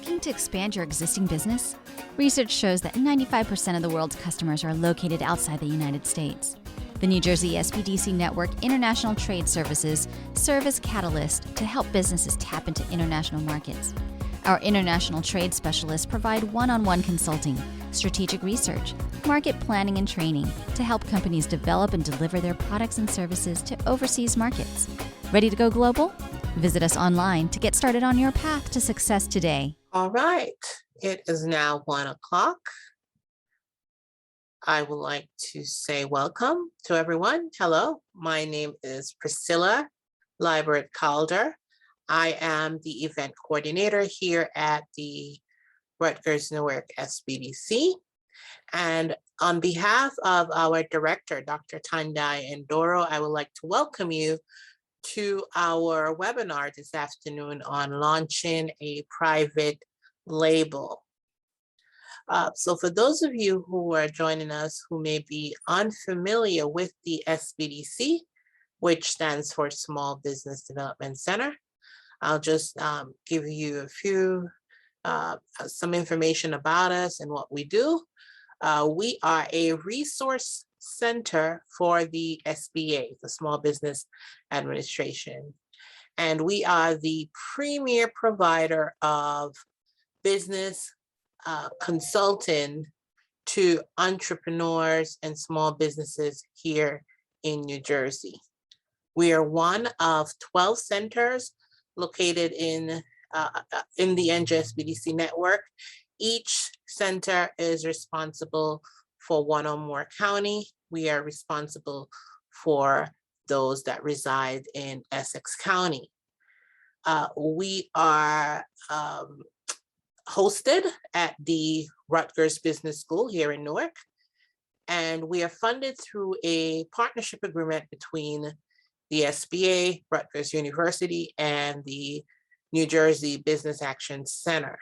Looking to expand your existing business? Research shows that 95% of the world's customers are located outside the United States. The New Jersey SBDC Network International Trade Services serve as catalyst to help businesses tap into international markets. Our international trade specialists provide one-on-one consulting, strategic research, market planning, and training to help companies develop and deliver their products and services to overseas markets. Ready to go global? Visit us online to get started on your path to success today. All right, it is now 1 o'clock. I would like to say welcome to everyone. Hello, my name is Priscilla Liebert-Calder. I am the event coordinator here at the Rutgers-Newark SBDC. And on behalf of our director, Dr. Tandai Endoro, I would like to welcome you to our webinar this afternoon on launching a private label. So for those of you who are joining us who may be unfamiliar with the SBDC, which stands for Small Business Development Center, I'll just give you a few, some information about us and what we do. We are a resource center for the SBA, the Small Business Administration. And we are the premier provider of business consulting to entrepreneurs and small businesses here in New Jersey. We are one of 12 centers located in the NJSBDC network. Each center is responsible for one or more county. We are responsible for those that reside in Essex County. We are hosted at the Rutgers Business School here in Newark, and we are funded through a partnership agreement between the SBA, Rutgers University, and the New Jersey Business Action Center.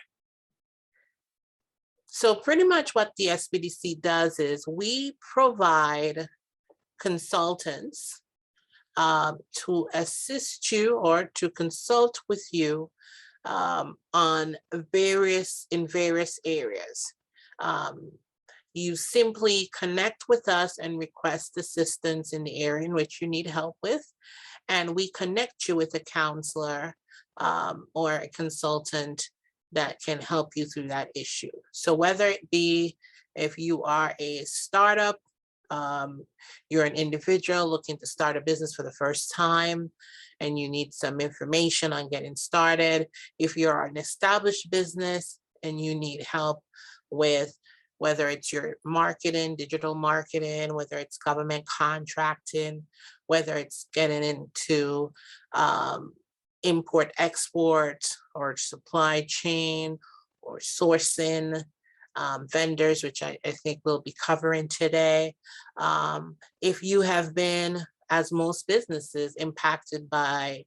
So pretty much what the SBDC does is we provide consultants to assist you or to consult with you in various areas. You simply connect with us and request assistance in the area in which you need help with, and we connect you with a counselor or a consultant that can help you through that issue. So whether it be if you are a startup, you're an individual looking to start a business for the first time and you need some information on getting started, if you're an established business and you need help with whether it's your marketing, digital marketing, whether it's government contracting, whether it's getting into import, export, or supply chain, or sourcing, vendors, which I think we'll be covering today. If you have been, as most businesses, impacted by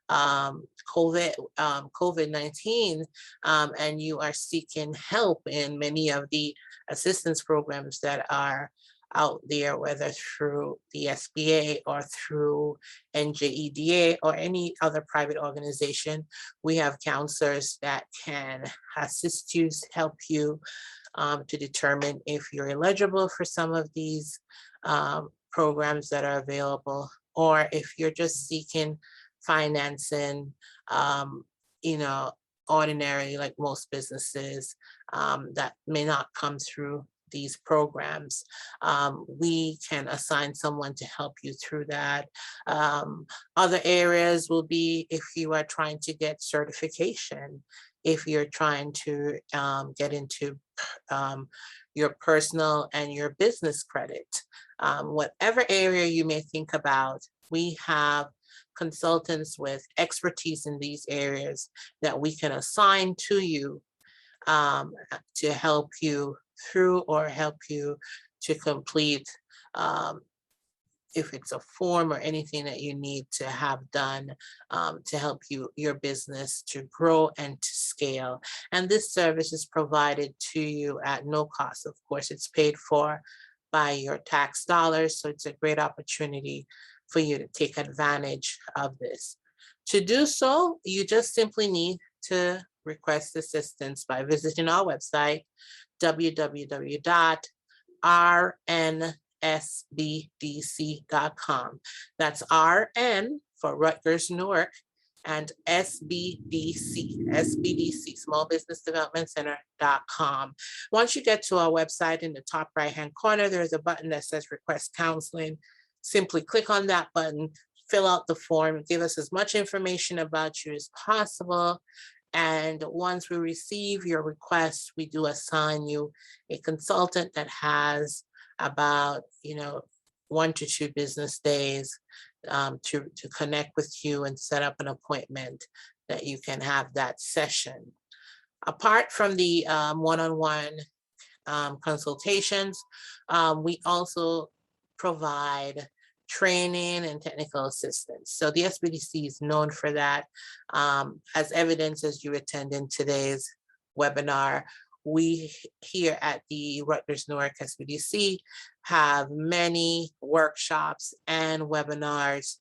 COVID-19, and you are seeking help in many of the assistance programs that are out there, whether through the SBA or through NJEDA or any other private organization, we have counselors that can assist you, help you to determine if you're eligible for some of these programs that are available, or if you're just seeking financing, ordinary, like most businesses that may not come through these programs. We can assign someone to help you through that. Other areas will be if you are trying to get certification, if you're trying to get into your personal and your business credit. Whatever area you may think about, we have consultants with expertise in these areas that we can assign to you to help you through or help you to complete if it's a form or anything that you need to have done to help your business to grow and to scale. And this service is provided to you at no cost. Of course, it's paid for by your tax dollars, so it's a great opportunity for you to take advantage of this. To do so, you just simply need to request assistance by visiting our website, www.rnsbdc.com. That's RN for Rutgers-Newark and SBDC, Small Business Development Center.com. Once you get to our website, in the top right-hand corner, there's a button that says Request Counseling. Simply click on that button, fill out the form, give us as much information about you as possible. And once we receive your request, we do assign you a consultant that has about 1 to 2 business days to connect with you and set up an appointment that you can have that session. Apart from the one-on-one consultations, we also provide training and technical assistance. So the SBDC is known for that. As evidence, as you attend in today's webinar, we here at the Rutgers-Newark SBDC have many workshops and webinars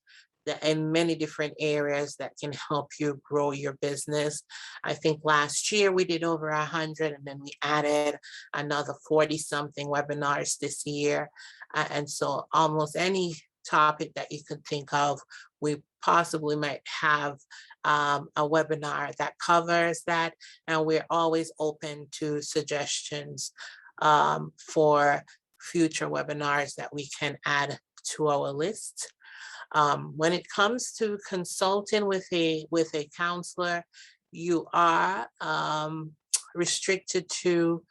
in many different areas that can help you grow your business. I think last year we did over 100, and then we added another 40 something webinars this year. And so almost any topic that you could think of, we possibly might have a webinar that covers that. And we're always open to suggestions for future webinars that we can add to our list. When it comes to consulting with a counselor, you are restricted to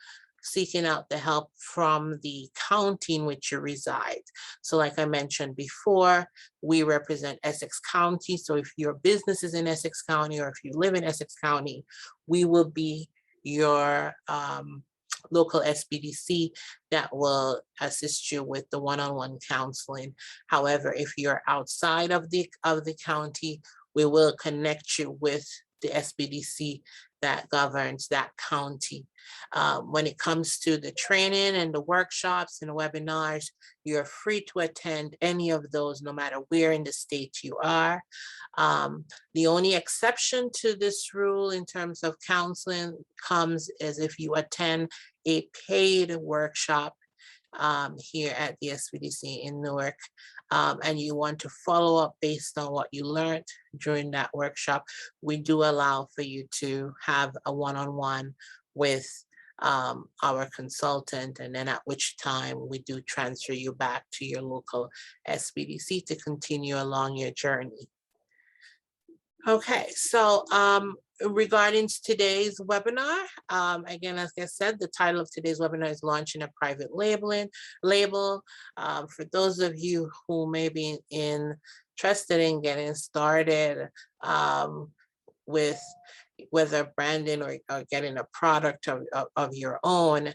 seeking out the help from the county in which you reside. So like I mentioned before, we represent Essex County. So if your business is in Essex County, or if you live in Essex County, we will be your local SBDC that will assist you with the one-on-one counseling. However, if you're outside of the county, we will connect you with the SBDC that governs that county. When it comes to the training and the workshops and the webinars, you're free to attend any of those, no matter where in the state you are. The only exception to this rule in terms of counseling comes as if you attend a paid workshop here at the SBDC in Newark, and you want to follow up based on what you learned during that workshop. We do allow for you to have a one-on-one with our consultant, and then at which time we do transfer you back to your local SBDC to continue along your journey. Okay, so regarding today's webinar, again, as I said, the title of today's webinar is Launching a Private Label. For those of you who may be interested in getting started with whether branding or getting a product of your own,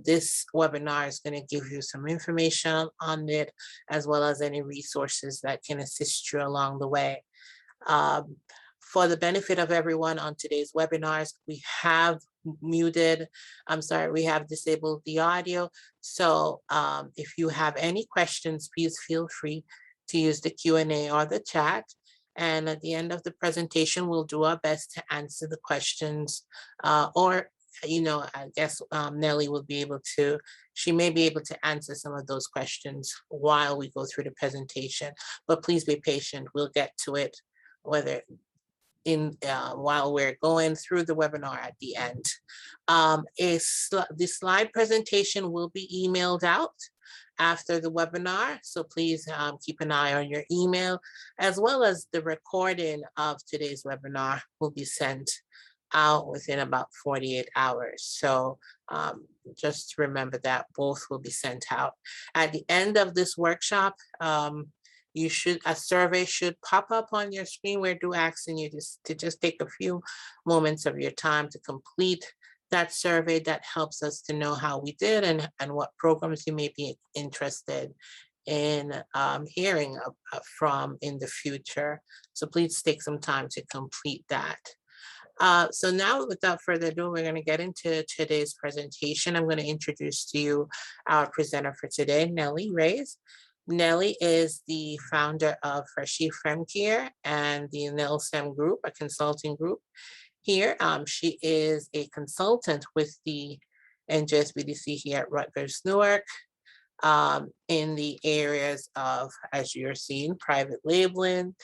this webinar is going to give you some information on it, as well as any resources that can assist you along the way. For the benefit of everyone on today's webinars, we have disabled the audio. So if you have any questions, please feel free to use the Q&A or the chat. And at the end of the presentation, we'll do our best to answer the questions, or I guess Nellie will be able to, she may be able to answer some of those questions while we go through the presentation, but please be patient. We'll get to it, whether while we're going through the webinar at the end. The slide presentation will be emailed out after the webinar, so please keep an eye on your email, as well as the recording of today's webinar will be sent out within about 48 hours. So just remember that both will be sent out. At the end of this workshop, a survey should pop up on your screen. We're asking you to just take a few moments of your time to complete that survey. That helps us to know how we did and what programs you may be interested in hearing from in the future. So please take some time to complete that. So now, without further ado, we're going to get into today's presentation. I'm going to introduce to you our presenter for today, Nellie Reyes. Nellie is the founder of Freshie Femcare and the NLSEM Group, a consulting group here. She is a consultant with the NJSBDC here at Rutgers-Newark in the areas of, as you're seeing, private labeling,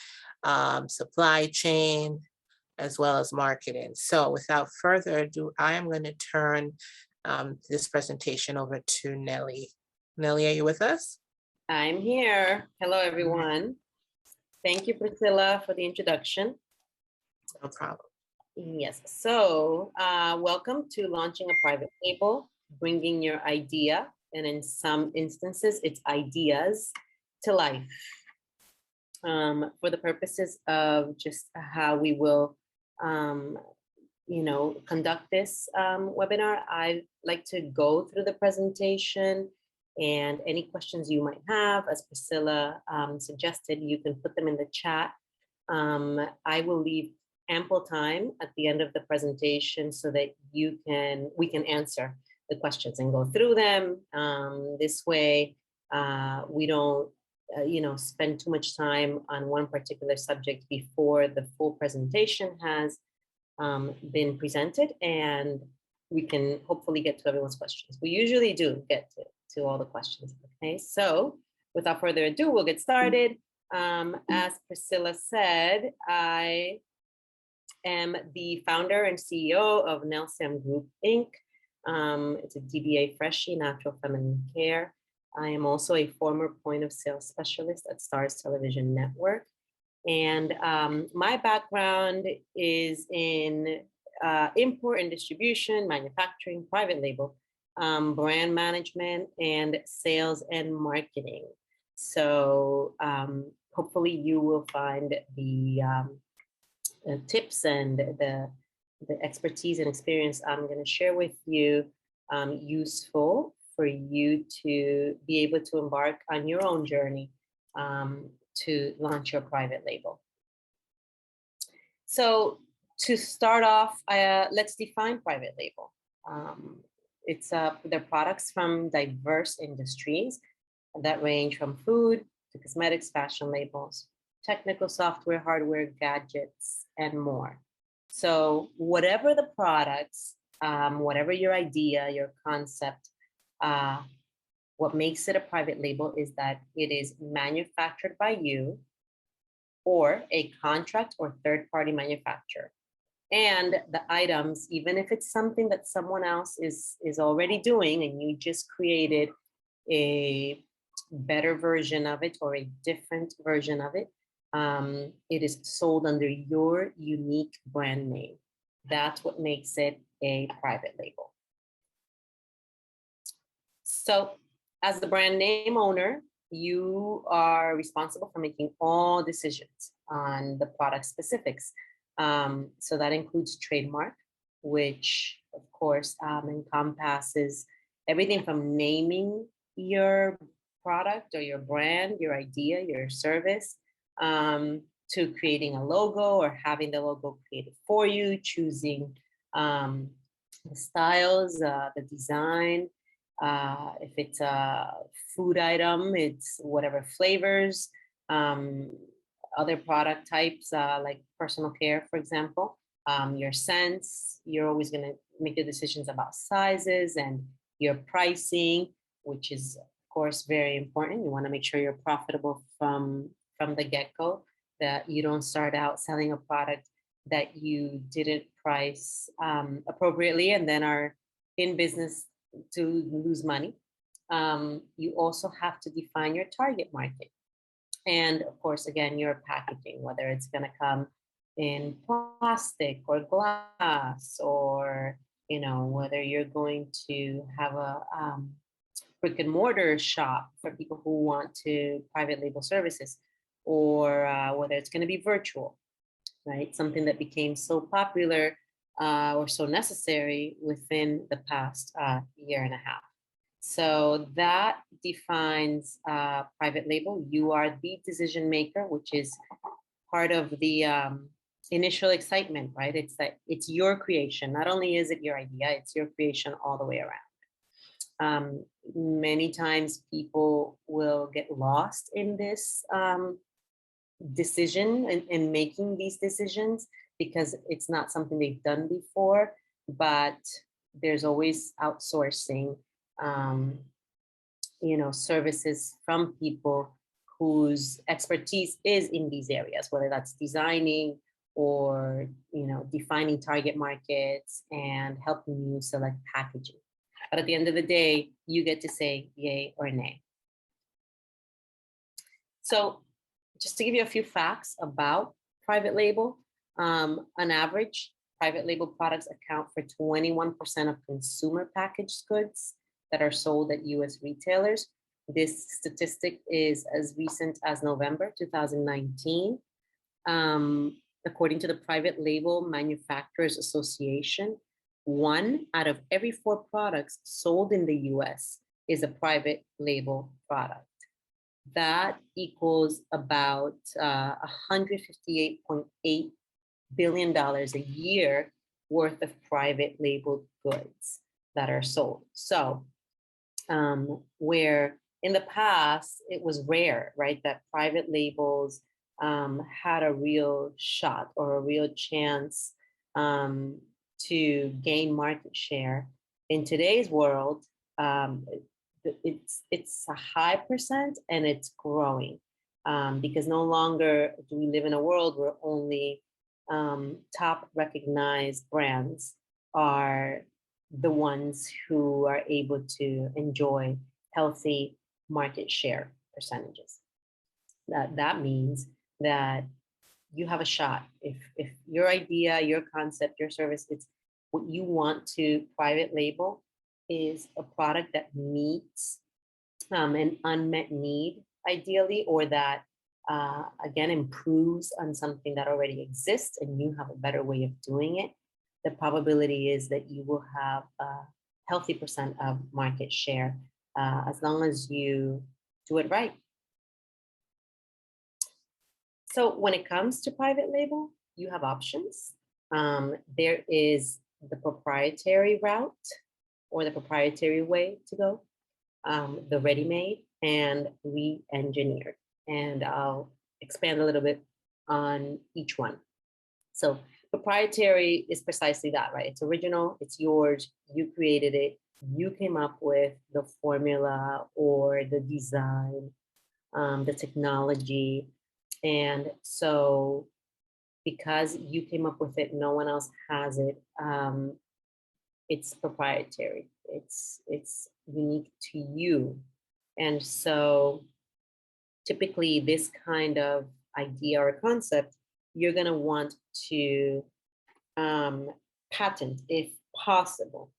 supply chain, as well as marketing. So without further ado, I am going to turn this presentation over to Nellie. Nellie, are you with us? I'm here. Hello, everyone. Thank you, Priscilla, for the introduction. No problem. Yes, so welcome to launching a private label, bringing your idea, and in some instances, it's ideas to life. For the purposes of just how we will, conduct this webinar, I'd like to go through the presentation and any questions you might have, as Priscilla suggested, you can put them in the chat. I will leave ample time at the end of the presentation so that we can answer the questions and go through them. This way, we don't spend too much time on one particular subject before the full presentation has been presented, and we can hopefully get to everyone's questions. We usually do get to all the questions. Okay, so without further ado, we'll get started. As Priscilla said, I am the founder and CEO of Nelson Group, Inc. It's a DBA Freshie, Natural Feminine Care. I am also a former point of sale specialist at Stars Television Network. And my background is in import and distribution, manufacturing, private label, brand management, and sales and marketing. So hopefully you will find the tips and the expertise and experience I'm going to share with you useful for you to be able to embark on your own journey to launch your private label. So to start off, let's define private label. They're products from diverse industries that range from food to cosmetics, fashion labels, technical software, hardware, gadgets, and more. So whatever the products, whatever your idea, your concept, what makes it a private label is that it is manufactured by you or a contract or third-party manufacturer. And the items, even if it's something that someone else is already doing and you just created a better version of it or a different version of it, it is sold under your unique brand name. That's what makes it a private label. So as the brand name owner, you are responsible for making all decisions on the product specifics. So that includes trademark, which of course encompasses everything from naming your product or your brand, your idea, your service, to creating a logo or having the logo created for you, choosing the styles, the design. If it's a food item, it's whatever flavors, other product types like personal care, for example, your scents. You're always going to make the decisions about sizes and your pricing, which is of course very important. You want to make sure you're profitable from the get-go, that you don't start out selling a product that you didn't price appropriately and then are in business to lose money. You also have to define your target market. And of course, again, your packaging, whether it's going to come in plastic or glass, or, whether you're going to have a brick and mortar shop for people who want to private label services, or whether it's going to be virtual, right? Something that became so popular or so necessary within the past year and a half. So that defines private label. You are the decision maker, which is part of the initial excitement, right? It's that it's your creation. Not only is it your idea, it's your creation all the way around. Many times people will get lost in this decision and making these decisions because it's not something they've done before, but there's always outsourcing, services from people whose expertise is in these areas, whether that's designing or, defining target markets and helping you select packaging. But at the end of the day, you get to say yay or nay. So just to give you a few facts about private label, on average, private label products account for 21% of consumer packaged goods that are sold at US retailers. This statistic is as recent as November 2019. According to the Private Label Manufacturers Association, 1 out of every 4 products sold in the US is a private label product. That equals about $158.8 billion a year worth of private labeled goods that are sold. So where in the past it was rare, right, that private labels had a real shot or a real chance to gain market share. In today's world, it's a high percent and it's growing because no longer do we live in a world where only top recognized brands are the ones who are able to enjoy healthy market share percentages. That means that you have a shot. If your idea, your concept, your service, it's what you want to private label is a product that meets an unmet need, ideally, or that, again, improves on something that already exists and you have a better way of doing it, the probability is that you will have a healthy percent of market share as long as you do it right. So when it comes to private label, you have options. There is the proprietary route or the proprietary way to go, the ready-made and re-engineered. And I'll expand a little bit on each one. So proprietary is precisely that, right? It's original, it's yours, you created it, you came up with the formula or the design, the technology. And so because you came up with it, no one else has it. It's proprietary. It's unique to you. And so typically this kind of idea or concept, you're going to want to patent if possible.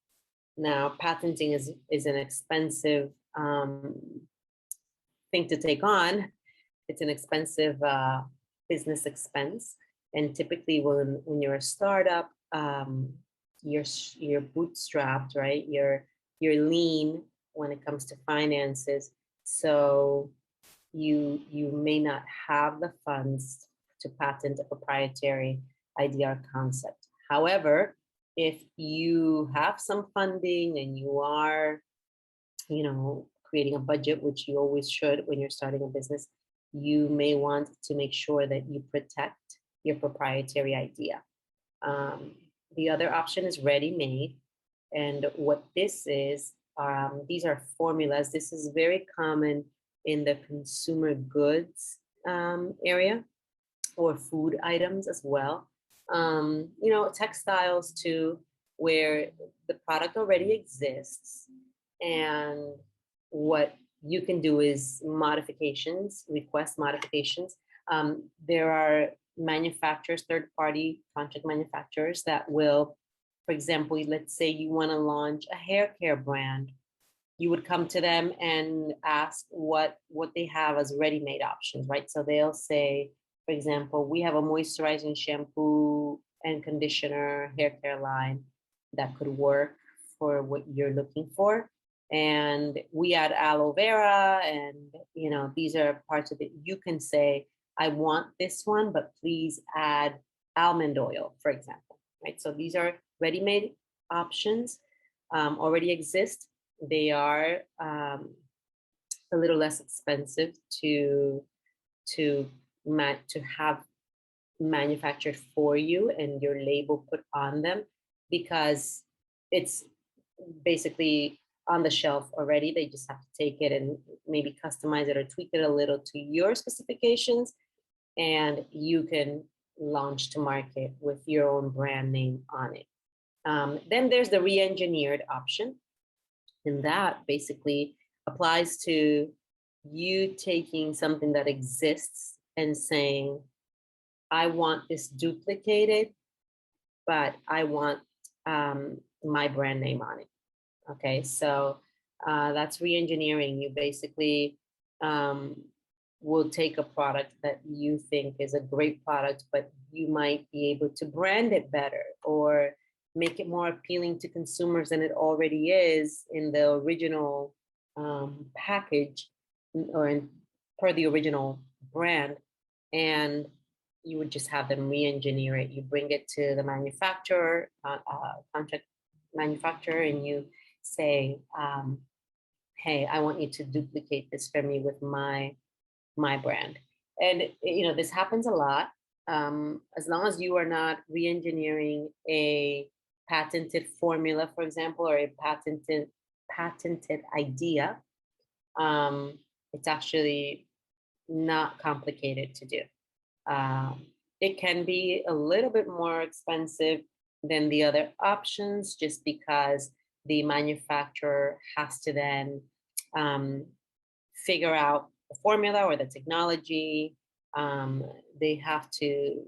Now, patenting is an expensive thing to take on. It's an expensive business expense. And typically when you're a startup, you're bootstrapped, right? You're lean when it comes to finances. So you may not have the funds to patent a proprietary idea or concept. However, if you have some funding and you are, creating a budget, which you always should when you're starting a business, you may want to make sure that you protect your proprietary idea. The other option is ready-made. And what this is, these are formulas. This is very common in the consumer goods area or food items as well. Textiles too, where the product already exists. And what you can do is request modifications. There are manufacturers, third-party contract manufacturers that will, for example, let's say you want to launch a hair care brand. You would come to them and ask what they have as ready-made options, right? So they'll say, for example, we have a moisturizing shampoo and conditioner hair care line that could work for what you're looking for. And we add aloe vera and, these are parts of it. You can say, I want this one, but please add almond oil, for example, right? So these are ready-made options, already exist. They are a little less expensive to have manufactured for you and your label put on them, because it's basically on the shelf already. They just have to take it and maybe customize it or tweak it a little to your specifications, and you can launch to market with your own brand name on it. Then there's the re-engineered option, and that basically applies to you taking something that exists and saying, I want this duplicated, but I want my brand name on it. Okay, so that's re-engineering. You basically will take a product that you think is a great product, but you might be able to brand it better or make it more appealing to consumers than it already is in the original package or per the original brand. And you would just have them re-engineer it. You bring it to the manufacturer, contract manufacturer, and you say, hey, I want you to duplicate this for me with my brand. And this happens a lot. As long as you are not re-engineering a patented formula, for example, or a patented idea, it's actually not complicated to do. It can be a little bit more expensive than the other options, just because the manufacturer has to then figure out the formula or the technology. They have to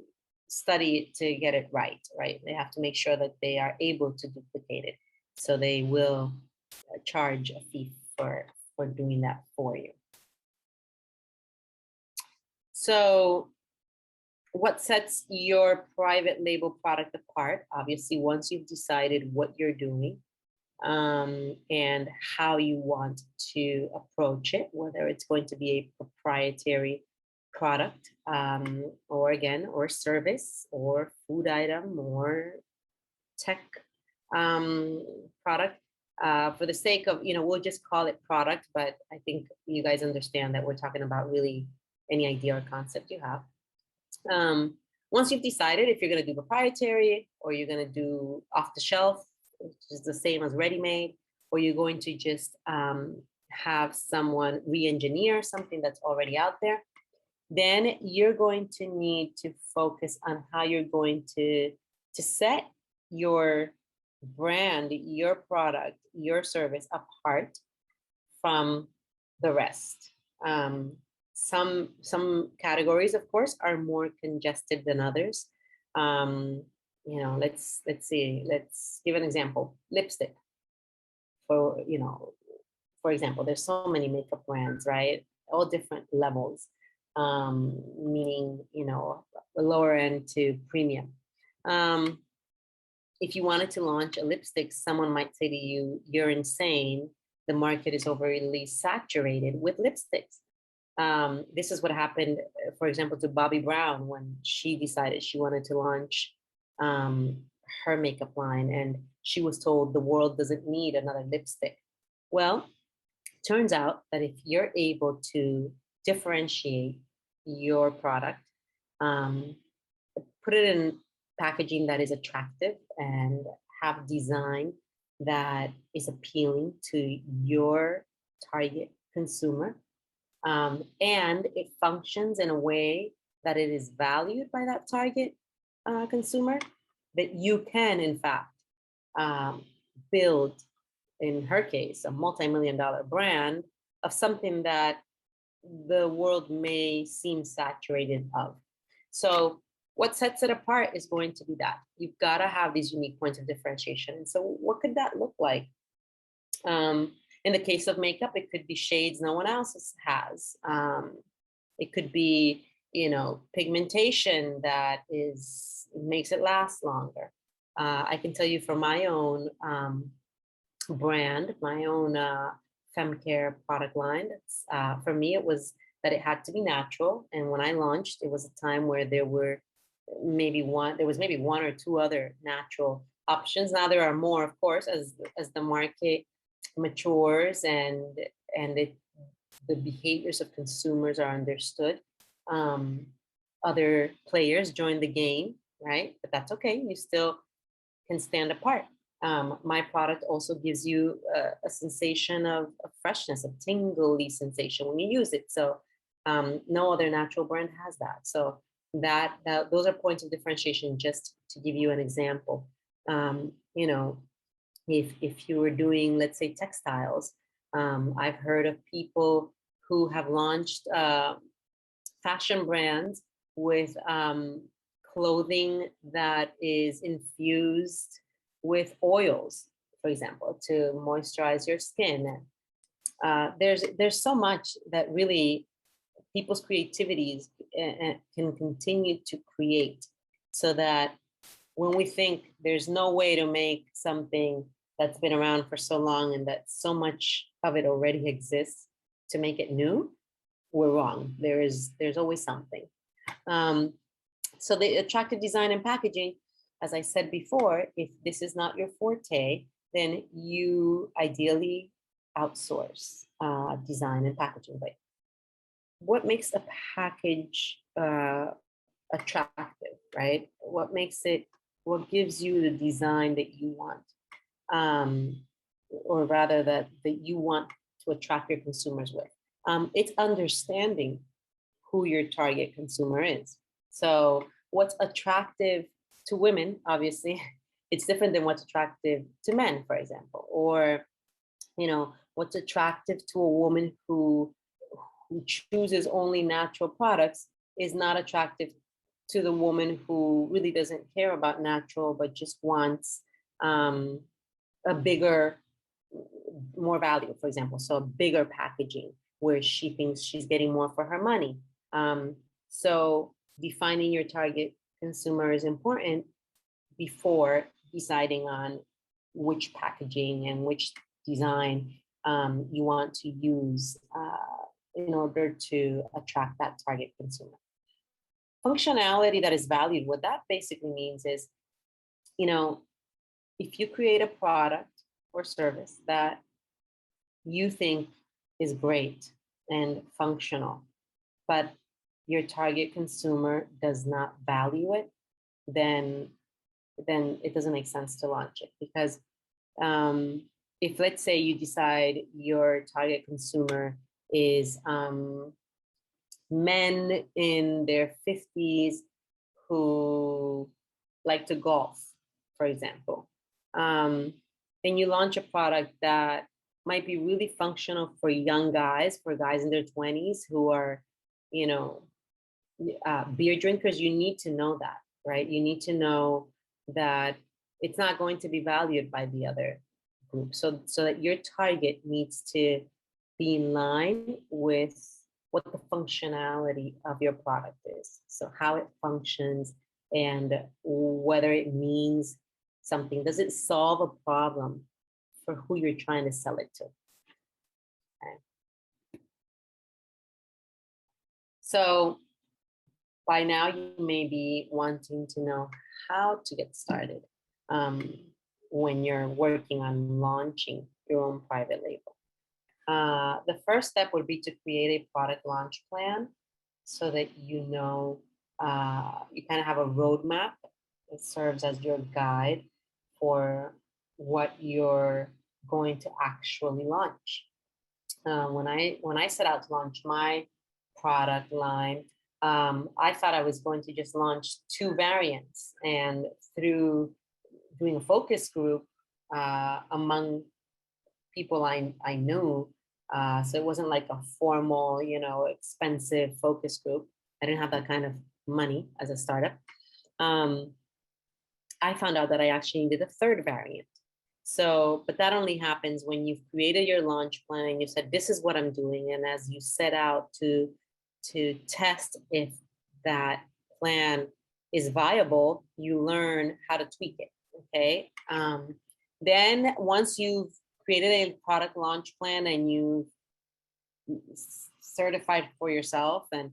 study it to get it right? They have to make sure that they are able to duplicate it. So they will charge a fee for doing that for you. So what sets your private label product apart? Obviously, once you've decided what you're doing and how you want to approach it, whether it's going to be a proprietary product or service or food item or tech product. For the sake of, we'll just call it product, but I think you guys understand that we're talking about really any idea or concept you have. Once you've decided if you're going to do proprietary or you're going to do off the shelf, which is the same as ready-made, or you're going to just have someone re-engineer something that's already out there, then you're going to need to focus on how you're going to set your brand, your product, your service apart from the rest. Some categories, of course, are more congested than others. Let's give an example. Lipstick. For example, there's so many makeup brands, right? All different levels, meaning, lower end to premium. If you wanted to launch a lipstick, someone might say to you, you're insane. The market is overly saturated with lipsticks. This is what happened, for example, to Bobbi Brown when she decided she wanted to launch her makeup line, and she was told the world doesn't need another lipstick. Well, turns out that if you're able to differentiate your product, put it in packaging that is attractive and have design that is appealing to your target consumer, and it functions in a way that it is valued by that target consumer, that you can, in fact, build, in her case, a multi-million-dollar brand of something that the world may seem saturated of. So what sets it apart is going to be that. You've got to have these unique points of differentiation. And so what could that look like? In the case of makeup, it could be shades no one else has. It could be, pigmentation that makes it last longer. I can tell you from my own brand, my own FemCare product line, for me, it was that it had to be natural. And when I launched, it was a time where there was maybe one or two other natural options. Now there are more, of course, as the market matures and the behaviors of consumers are understood. other players join the game, right? But that's okay. You still can stand apart. My product also gives you a sensation of freshness, a tingly sensation when you use it. So no other natural brand has that. So those are points of differentiation, just to give you an example. You know, if you were doing, let's say, textiles, I've heard of people who have launched fashion brands with clothing that is infused with oils, for example, to moisturize your skin. There's so much that really people's creativities can continue to create, so that when we think there's no way to make something that's been around for so long and that so much of it already exists to make it new, we're wrong. There's always something. So the attractive design and packaging, as I said before, if this is not your forte, then you ideally outsource design and packaging. But what makes a package attractive, right? What gives you the design that you want? Or rather that you want to attract your consumers with. It's understanding who your target consumer is. So what's attractive to women, obviously, it's different than what's attractive to men, for example. Or, what's attractive to a woman who chooses only natural products is not attractive to the woman who really doesn't care about natural, but just wants a bigger, more value, for example. So a bigger packaging where she thinks she's getting more for her money. So defining your target consumer is important before deciding on which packaging and which design you want to use in order to attract that target consumer. Functionality that is valued, what that basically means is, if you create a product or service that you think is great and functional, but your target consumer does not value it, then it doesn't make sense to launch it. Because if, let's say, you decide your target consumer is men in their 50s who like to golf, for example, and you launch a product that might be really functional for young guys, for guys in their 20s who are, beer drinkers, you need to know that, right? You need to know that it's not going to be valued by the other group. So that your target needs to be in line with what the functionality of your product is. So how it functions and whether it means something. Does it solve a problem for who you're trying to sell it to? Okay. So by now you may be wanting to know how to get started when you're working on launching your own private label. The first step would be to create a product launch plan so that you kind of have a roadmap that serves as your guide for what you're going to actually launch. When I set out to launch my product line, I thought I was going to just launch 2 variants, and through doing a focus group among people I knew, so it wasn't like a formal, expensive focus group. I didn't have that kind of money as a startup. I found out that I actually needed a 3rd variant. So, but that only happens when you've created your launch plan and you said, this is what I'm doing. And as you set out to test if that plan is viable, you learn how to tweak it, okay? Then once you've created a product launch plan and you certified for yourself, and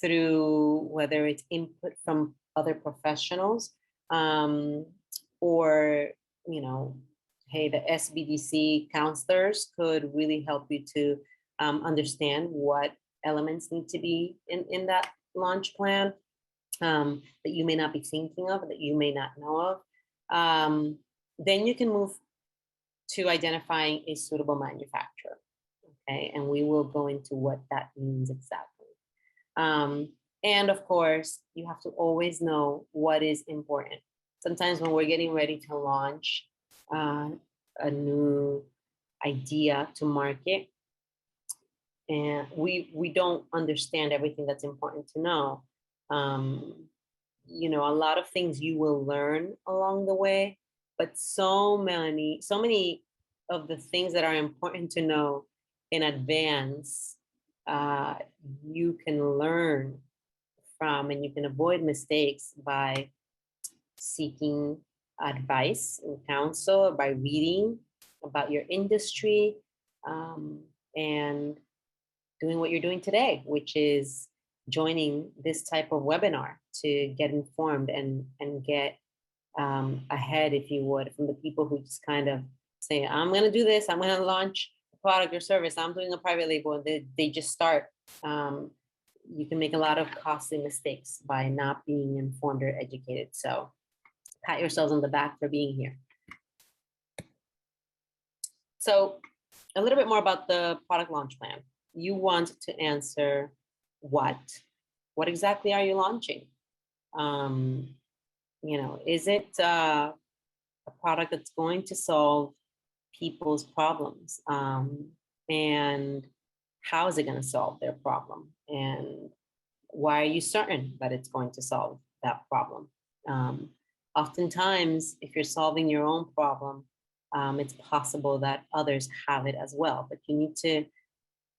through whether it's input from other professionals or, hey, the SBDC counselors could really help you to understand what elements need to be in that launch plan. that you may not be thinking of, that you may not know of. Then you can move to identifying a suitable manufacturer. Okay, and we will go into what that means exactly. And of course, you have to always know what is important. Sometimes when we're getting ready to launch a new idea to market, and we don't understand everything that's important to know. You know, a lot of things you will learn along the way, but so many of the things that are important to know in advance, you can learn from, and you can avoid mistakes by seeking advice and counsel, by reading about your industry, and doing what you're doing today, which is joining this type of webinar to get informed and get ahead, if you would, from the people who just kind of say, I'm going to do this, I'm going to launch a product or service, I'm doing a private label, and they just start. You can make a lot of costly mistakes by not being informed or educated. So pat yourselves on the back for being here. So a little bit more about the product launch plan. You want to answer what exactly are you launching? You know, is it a product that's going to solve people's problems? And how is it going to solve their problem? And why are you certain that it's going to solve that problem? Oftentimes, if you're solving your own problem, it's possible that others have it as well. But you need to,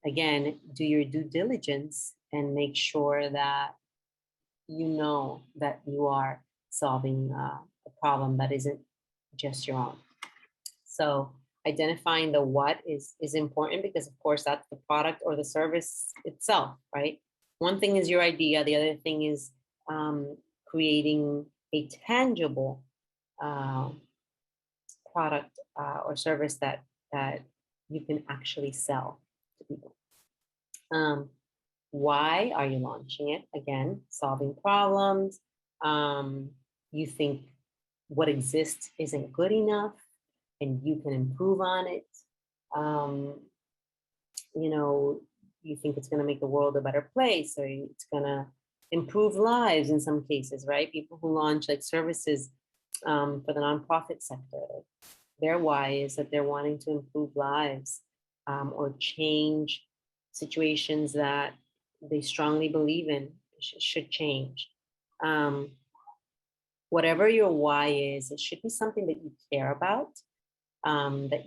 again, do your due diligence and make sure that you know that you are solving a problem that isn't just your own. So identifying the what is important, because of course that's the product or the service itself, right? One thing is your idea. The other thing is creating a tangible product or service that you can actually sell to people. Why are you launching it? Again, solving problems. You think what exists isn't good enough and you can improve on it. You know, you think it's going to make the world a better place, or it's going to improve lives in some cases, right? People who launch like services for the nonprofit sector, their why is that they're wanting to improve lives or change situations that they strongly believe in should change. Whatever your why is, it should be something that you care about, that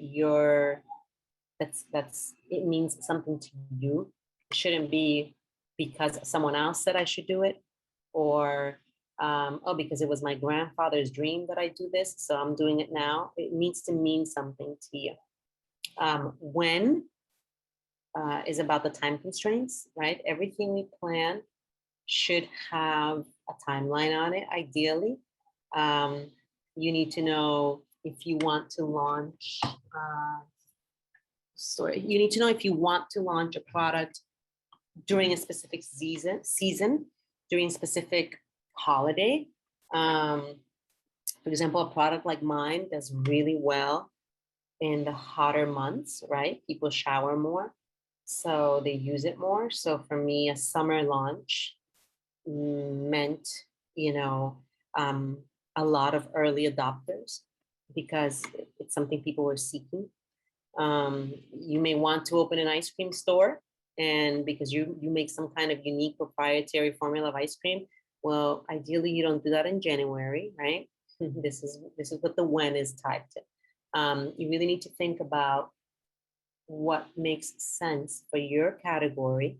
it means something to you. It shouldn't be because someone else said I should do it, or oh, because it was my grandfather's dream that I do this, so I'm doing it now. It needs to mean something to you. When is about the time constraints, right? Everything we plan should have a timeline on it, ideally. You need to know if you want to launch, you need to know if you want to launch a product during a specific season, during a specific holiday. For example, a product like mine does really well in the hotter months, right? People shower more, so they use it more. So for me, a summer launch meant, you know, a lot of early adopters, because it's something people were seeking. You may want to open an ice cream store, and because you make some kind of unique proprietary formula of ice cream, well, ideally you don't do that in January, right? This is what the when is tied to. You really need to think about what makes sense for your category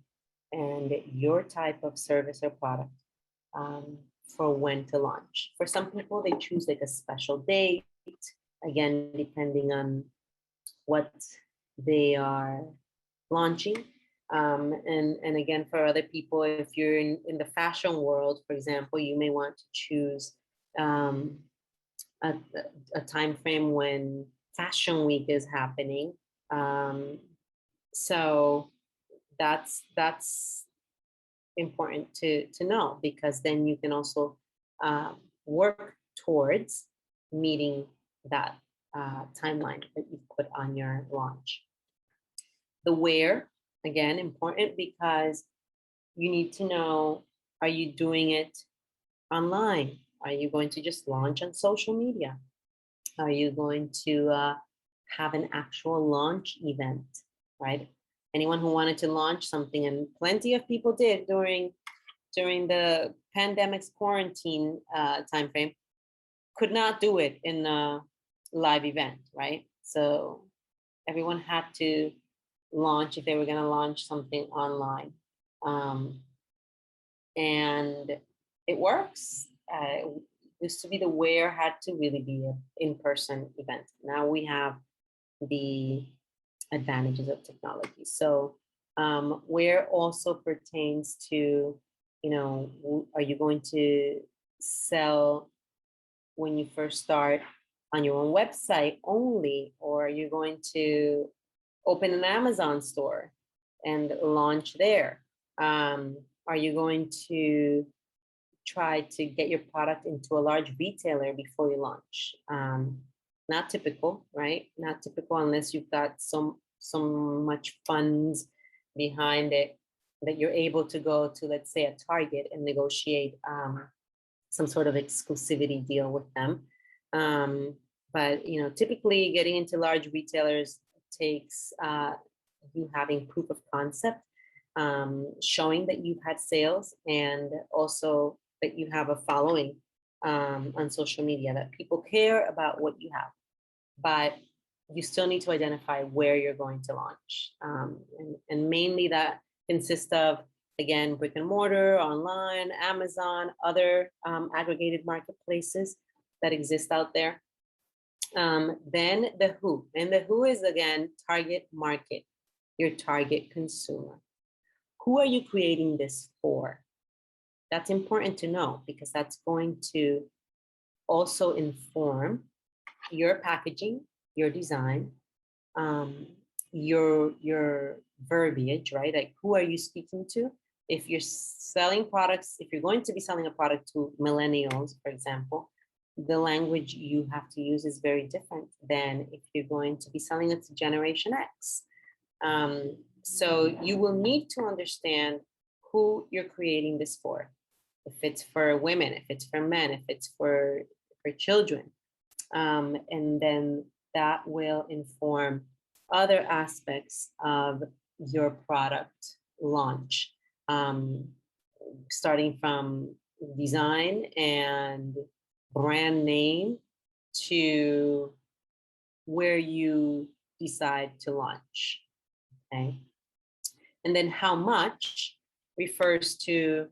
and your type of service or product for when to launch. For some people, they choose like a special date, again, depending on what they are launching. And again, for other people, if you're in the fashion world, for example, you may want to choose a time frame when Fashion Week is happening. So that's important to know, because then you can also work towards meeting that timeline that you put on your launch. The where, again, important, because you need to know, are you doing it online? Are you going to just launch on social media? Are you going to have an actual launch event, right? Anyone who wanted to launch something, and plenty of people did during the pandemic's quarantine timeframe, could not do it in a live event, right? So everyone had to launch if they were going to launch something online. And it works. It used to be the where had to really be an in-person event. Now we have the advantages of technology. So where also pertains to, are you going to sell when you first start on your own website only, or are you going to open an Amazon store and launch there? Are you going to try to get your product into a large retailer before you launch? Not typical, right? Not typical unless you've got so much funds behind it that you're able to go to, let's say, a Target and negotiate some sort of exclusivity deal with them. But typically getting into large retailers takes you having proof of concept, showing that you've had sales, and also that you have a following on social media, that people care about what you have. But you still need to identify where you're going to launch. And mainly that consists of, again, brick and mortar, online, Amazon, other aggregated marketplaces that exist out there. Then the who. And the who is, again, target market, your target consumer. Who are you creating this for? That's important to know, because that's going to also inform your packaging, your design, your verbiage, right? Like, who are you speaking to? If you're selling products, if you're going to be selling a product to millennials, for example, the language you have to use is very different than if you're going to be selling it to Generation X. So you will need to understand who you're creating this for. If it's for women, if it's for men, if it's for children. And then that will inform other aspects of your product launch, starting from design and brand name to where you decide to launch. Okay. And then how much refers to,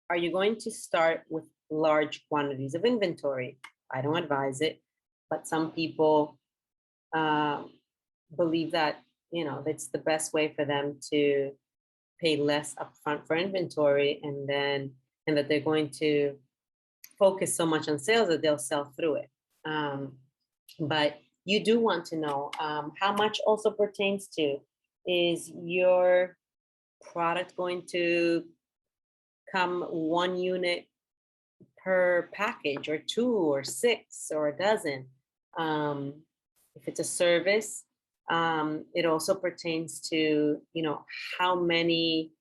are you going to start with large quantities of inventory? I don't advise it, but some people believe that, that's the best way for them to pay less upfront for inventory, and that they're going to focus so much on sales that they'll sell through it. But you do want to know how much also pertains to, is your product going to come 1 unit per package, or 2 or 6 or a dozen? If it's a service, it also pertains to, how many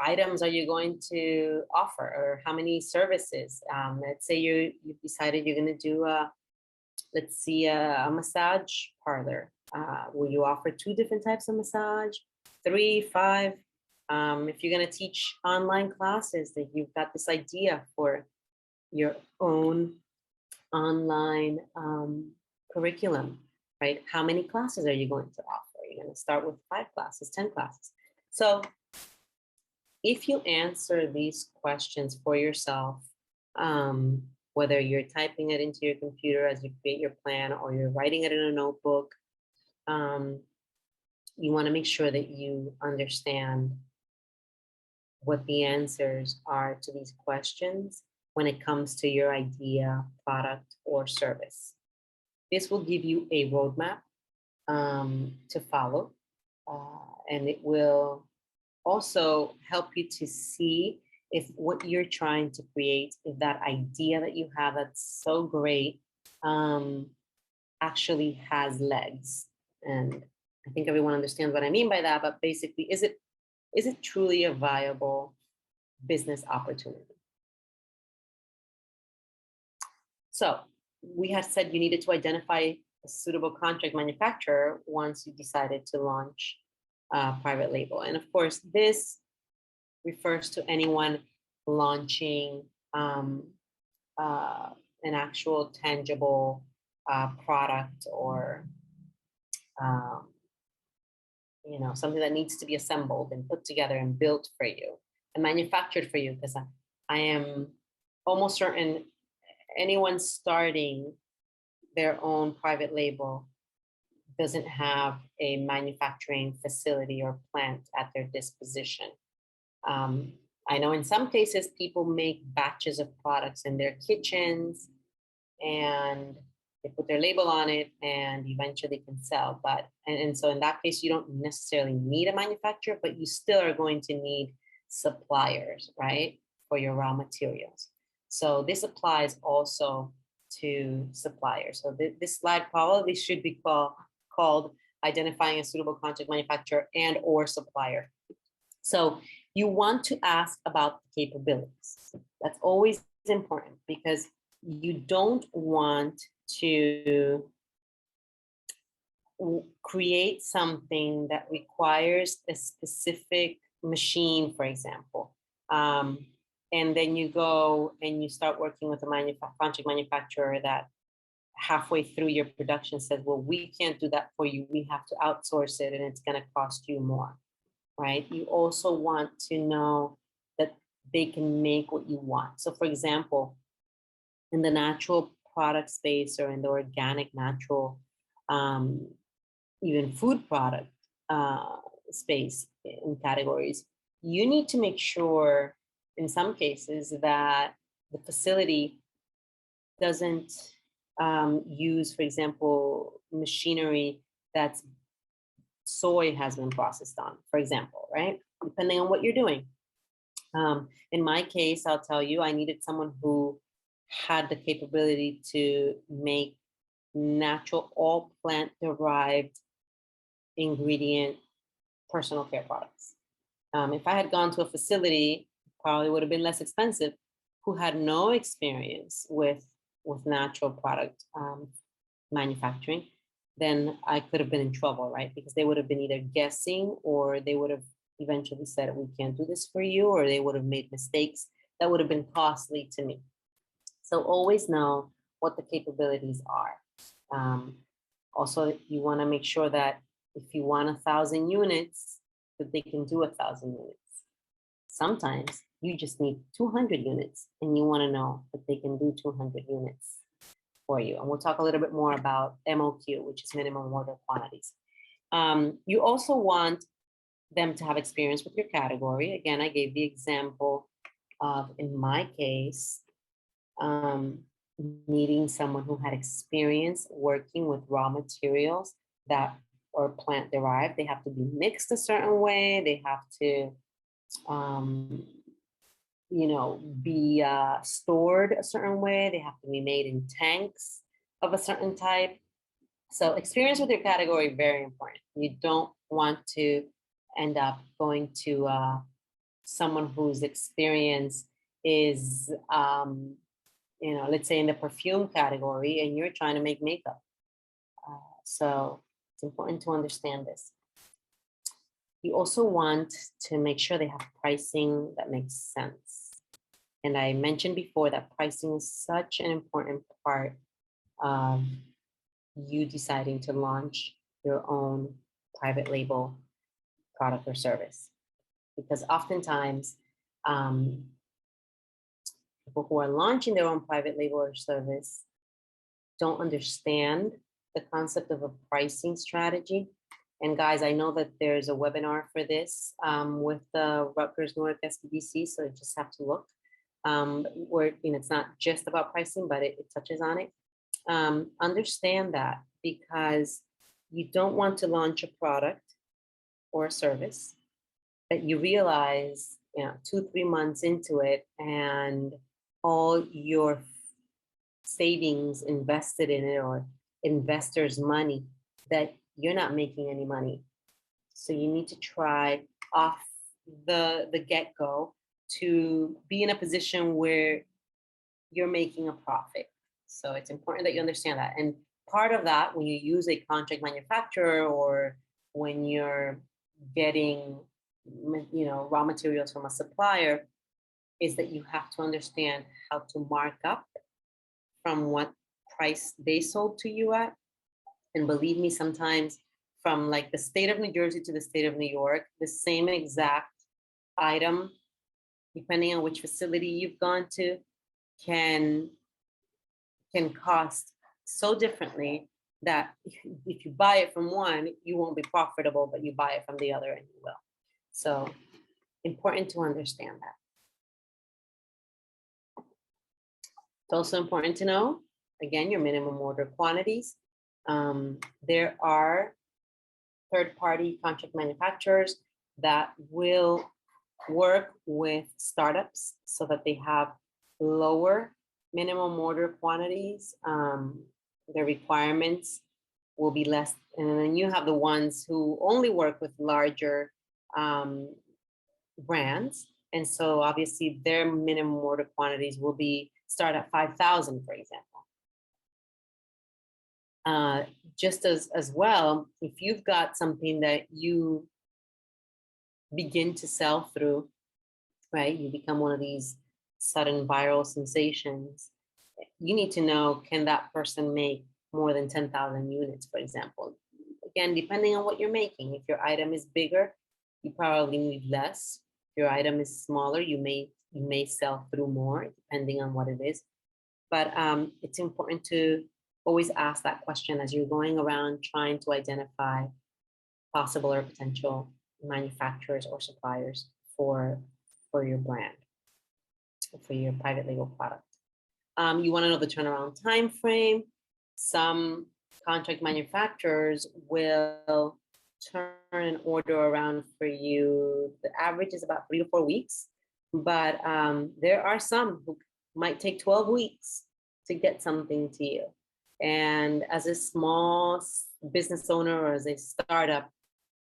items are you going to offer, or how many services? Let's say you've decided you're going to do a massage parlor. Will you offer 2 different types of massage, 3, 5? If you're going to teach online classes, that you've got this idea for your own online curriculum, right? How many classes are you going to offer? Are you going to start with 5 classes, 10 classes? So if you answer these questions for yourself, whether you're typing it into your computer as you create your plan, or you're writing it in a notebook, you want to make sure that you understand what the answers are to these questions when it comes to your idea, product, or service. This will give you a roadmap to follow, and it will also help you to see if what you're trying to create, if that idea that you have that's so great actually has legs. And I think everyone understands what I mean by that, but basically, is it truly a viable business opportunity? So we had said you needed to identify a suitable contract manufacturer once you decided to launch private label. And of course, this refers to anyone launching an actual tangible product or something that needs to be assembled and put together and built for you and manufactured for you. Because I am almost certain anyone starting their own private label doesn't have a manufacturing facility or plant at their disposition. I know in some cases people make batches of products in their kitchens and they put their label on it and eventually can sell. But and so in that case, you don't necessarily need a manufacturer, but you still are going to need suppliers, right, for your raw materials. So this applies also to suppliers. So this slide probably should be called identifying a suitable contract manufacturer and or supplier. So you want to ask about the capabilities. That's always important because you don't want to create something that requires a specific machine, for example. And then you go and you start working with a contract manufacturer that halfway through your production says, well, we can't do that for you. We have to outsource it and it's going to cost you more, right? You also want to know that they can make what you want. So for example, in the natural product space or in the organic, natural, even food product space in categories, you need to make sure in some cases that the facility doesn't use, for example, machinery that's soy has been processed on, for example, right? Depending on what you're doing. In my case, I'll tell you, I needed someone who had the capability to make natural, all plant-derived ingredient personal care products. If I had gone to a facility, probably would have been less expensive, who had no experience with natural product manufacturing, then I could have been in trouble, right? Because they would have been either guessing or they would have eventually said, we can't do this for you, or they would have made mistakes that would have been costly to me. So always know what the capabilities are. Also, you want to make sure that if you want 1,000 units, that they can do 1,000 units. Sometimes you just need 200 units and you want to know that they can do 200 units for you. And we'll talk a little bit more about MOQ, which is minimum order quantities. You also want them to have experience with your category. Again, I gave the example of, in my case, needing someone who had experience working with raw materials that are plant derived. They have to be mixed a certain way. They have to, be stored a certain way. They have to be made in tanks of a certain type. So experience with your category, very important. You don't want to end up going to someone whose experience is, let's say in the perfume category, and you're trying to make makeup. So it's important to understand this. You also want to make sure they have pricing that makes sense. And I mentioned before that pricing is such an important part of you deciding to launch your own private label product or service. Because oftentimes, people who are launching their own private label or service don't understand the concept of a pricing strategy. And guys, I know that there's a webinar for this with the Rutgers-Newark SBDC, so you just have to look. Where it's not just about pricing, but it touches on it. Understand that, because you don't want to launch a product or a service that you realize, 2-3 months into it, and all your savings invested in it, or investors' money, that you're not making any money. So you need to try off the get-go to be in a position where you're making a profit. So it's important that you understand that. And part of that, when you use a contract manufacturer, or when you're getting, raw materials from a supplier, is that you have to understand how to mark up from what price they sold to you at. And believe me, sometimes from like the state of New Jersey to the state of New York, the same exact item, depending on which facility you've gone to, can cost so differently that if you buy it from one, you won't be profitable, but you buy it from the other and you will. So important to understand that. It's also important to know, again, your minimum order quantities. There are third-party contract manufacturers that will work with startups so that they have lower minimum order quantities. Their requirements will be less. And then you have the ones who only work with larger brands. And so obviously their minimum order quantities will start at 5,000, for example. Just as well, if you've got something that you begin to sell through, right? You become one of these sudden viral sensations. You need to know, can that person make more than 10,000 units, for example? Again, depending on what you're making. If your item is bigger, you probably need less. If your item is smaller, you may sell through more, depending on what it is. But it's important to always ask that question as you're going around trying to identify possible or potential manufacturers or suppliers for your brand, for your private label product. You want to know the turnaround time frame. Some contract manufacturers will turn an order around for you. The average is about 3 to 4 weeks, but there are some who might take 12 weeks to get something to you. And as a small business owner or as a startup,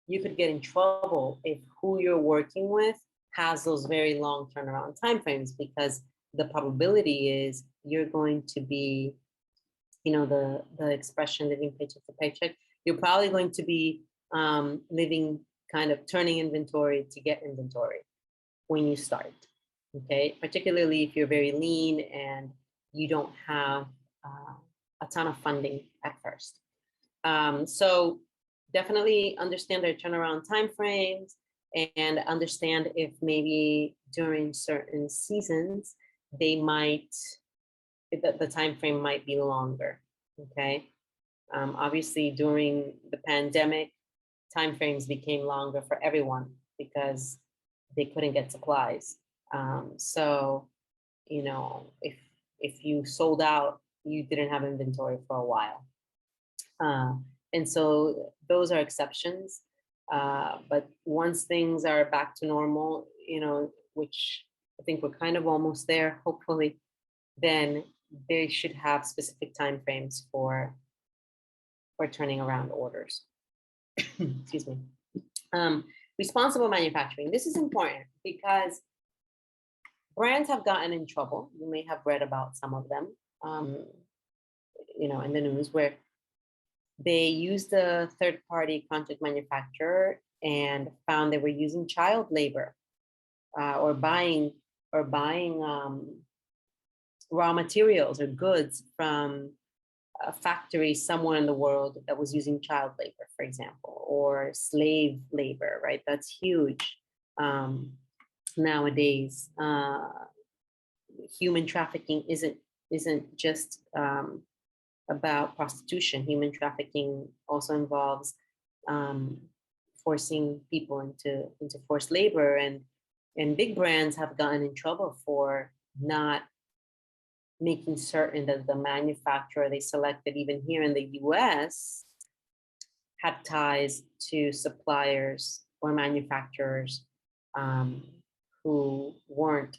you could get in trouble if who you're working with has those very long turnaround timeframes, because the probability is you're going to be, the expression living paycheck to paycheck, you're probably going to be living kind of turning inventory to get inventory when you start, okay? Particularly if you're very lean and you don't have a ton of funding at first. So definitely understand their turnaround timeframes and understand if maybe during certain seasons, the time frame might be longer, okay? Obviously, during the pandemic, timeframes became longer for everyone because they couldn't get supplies. So, if you sold out, you didn't have inventory for a while. And so those are exceptions. But once things are back to normal, which I think we're kind of almost there, hopefully, then they should have specific timeframes for turning around orders. Excuse me. Responsible manufacturing. This is important because brands have gotten in trouble. You may have read about some of them, in the news, where they used a third-party contract manufacturer and found they were using child labor or buying raw materials or goods from a factory somewhere in the world that was using child labor, for example, or slave labor, right? That's huge nowadays. Human trafficking isn't just about prostitution. Human trafficking also involves forcing people into forced labor, and big brands have gotten in trouble for not making certain that the manufacturer they selected, even here in the US, had ties to suppliers or manufacturers who weren't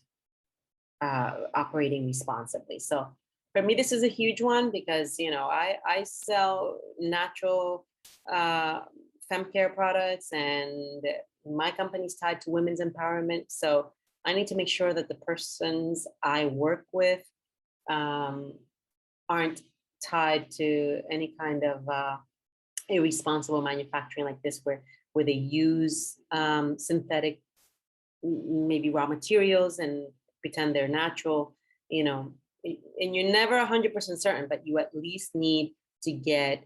operating responsibly. So for me, this is a huge one because, you know, I sell natural fem care products, and my company's tied to women's empowerment. So I need to make sure that the persons I work with aren't tied to any kind of irresponsible manufacturing like this, where they use synthetic, maybe raw materials, and pretend they're natural, you know, and you're never 100% certain, but you at least need to get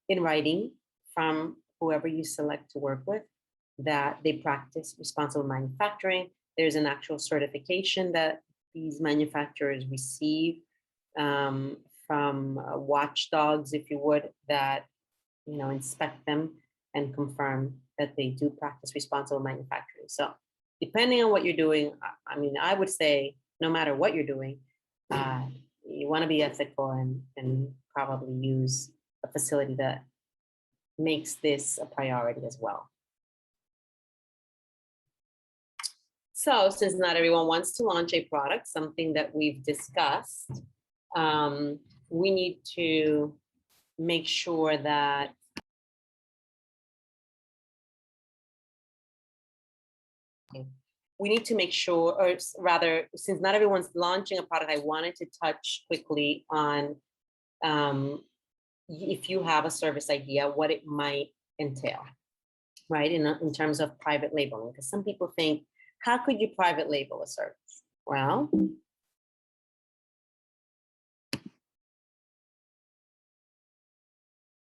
in writing from whoever you select to work with that they practice responsible manufacturing. There's an actual certification that these manufacturers receive from watchdogs, if you would, that, you know, inspect them and confirm that they do practice responsible manufacturing. So depending on what you're doing, I mean, I would say no matter what you're doing, you want to be ethical and probably use a facility that makes this a priority as well. So since not everyone wants to launch a product, something that we've discussed, we need to make sure that we need to make sure, or rather, since not everyone's launching a product, I wanted to touch quickly on if you have a service idea, what it might entail, right? In terms of private labeling, because some people think, how could you private label a service? Well,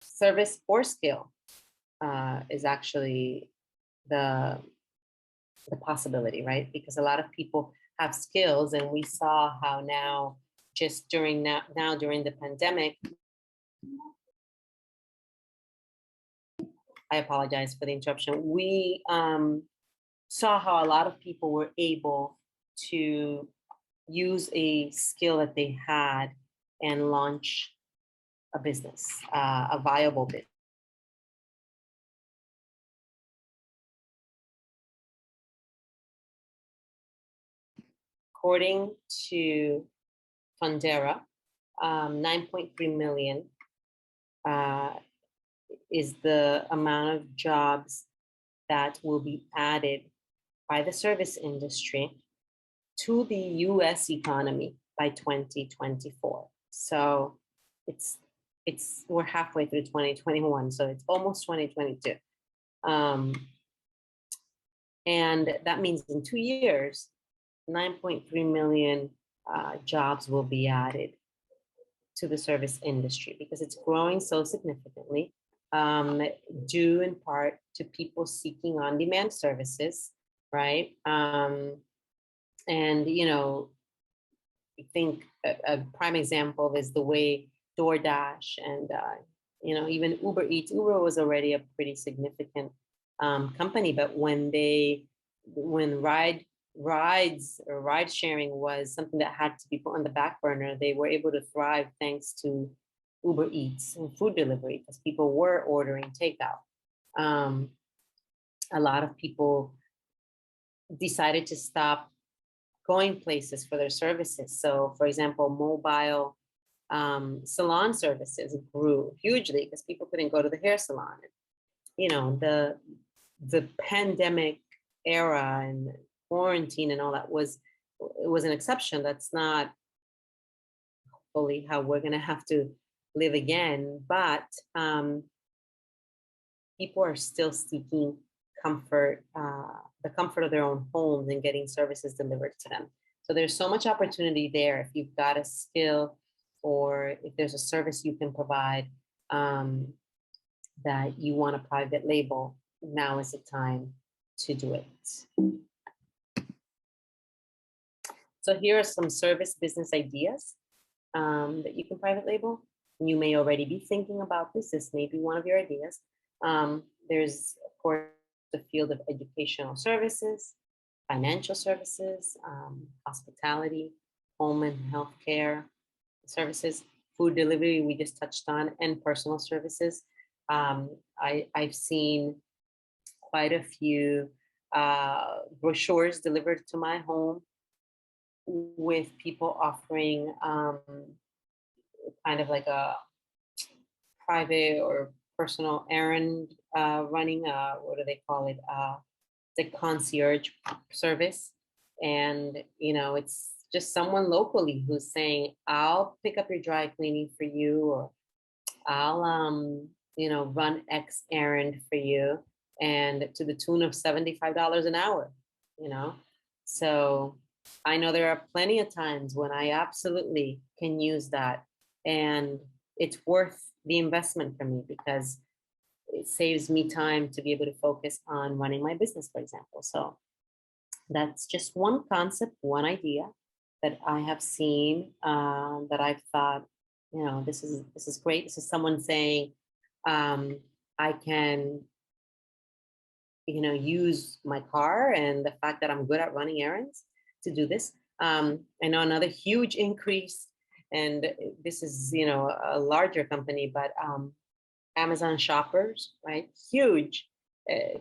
service or skill is actually the possibility, right? Because a lot of people have skills, and we saw how now, just during during the pandemic, I apologize for the interruption. We saw how a lot of people were able to use a skill that they had and launch a business, a viable business. According to Fundera, 9.3 million is the amount of jobs that will be added by the service industry to the US economy by 2024. So we're halfway through 2021, so it's almost 2022. And that means in 2 years, 9.3 million jobs will be added to the service industry because it's growing so significantly, due in part to people seeking on-demand services, right? And, you know, I think a prime example is the way DoorDash and, you know, even Uber Eats. Uber was already a pretty significant company, but when rides or ride sharing was something that had to be put on the back burner, they were able to thrive thanks to Uber Eats and food delivery because people were ordering takeout. A lot of people decided to stop going places for their services. So, for example, mobile salon services grew hugely because people couldn't go to the hair salon. You know, the pandemic era and quarantine and all that was an exception. That's not hopefully how we're going to have to live again, but people are still seeking comfort, the comfort of their own homes and getting services delivered to them. So there's so much opportunity there if you've got a skill or if there's a service you can provide that you want a private label, now is the time to do it. So here are some service business ideas that you can private label. You may already be thinking about this. This may be one of your ideas. There's, of course, the field of educational services, financial services, hospitality, home and healthcare services, food delivery, we just touched on, and personal services. I've seen quite a few brochures delivered to my home, with people offering kind of like a private or personal errand running, what do they call it? The concierge service. And, it's just someone locally who's saying, I'll pick up your dry cleaning for you, or I'll, run X errand for you, and to the tune of $75 an hour, you know? So I know there are plenty of times when I absolutely can use that. And it's worth the investment for me because it saves me time to be able to focus on running my business, for example. So that's just one concept, one idea that I have seen, that I've thought, this is great. This is someone saying, I can, use my car and the fact that I'm good at running errands to do this. I know another huge increase, and this is, a larger company, but Amazon shoppers, right? Huge.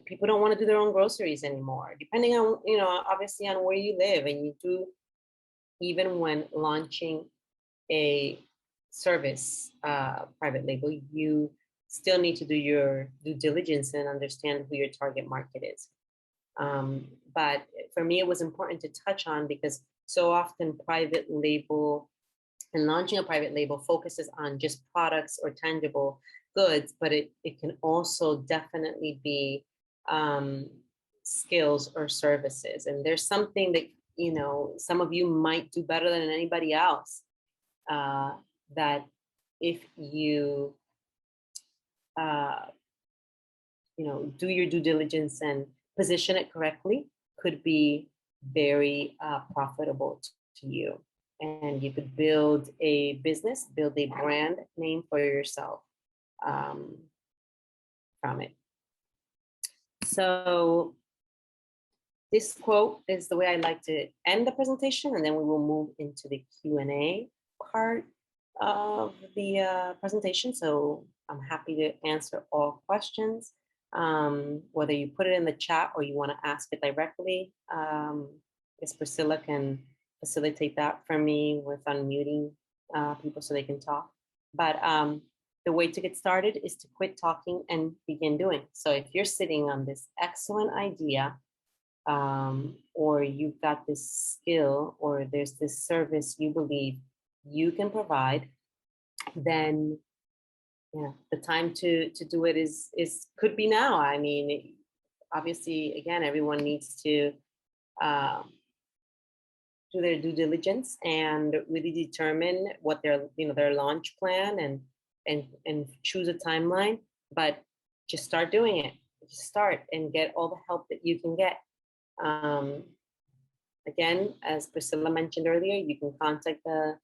People don't want to do their own groceries anymore, depending on, obviously on where you live. And you do, even when launching a service, private label, you still need to do your due diligence and understand who your target market is. But for me, it was important to touch on because so often private label and launching a private label focuses on just products or tangible goods, but it can also definitely be skills or services. And there's something that, some of you might do better than anybody else, that if you, do your due diligence and position it correctly, could be very profitable to you. And you could build a business, build a brand name for yourself from it. So this quote is the way I like to end the presentation, and then we will move into the Q&A part of the presentation. So I'm happy to answer all questions, whether you put it in the chat or you want to ask it directly. Guess Priscilla can facilitate that for me with unmuting people so they can talk. But the way to get started is to quit talking and begin doing. So if you're sitting on this excellent idea, or you've got this skill, or there's this service you believe you can provide, then the time to do it is could be now. I mean, obviously, again, everyone needs to do their due diligence and really determine what their launch plan and choose a timeline. But just start doing it. Just start and get all the help that you can get. Again, as Priscilla mentioned earlier, you can contact the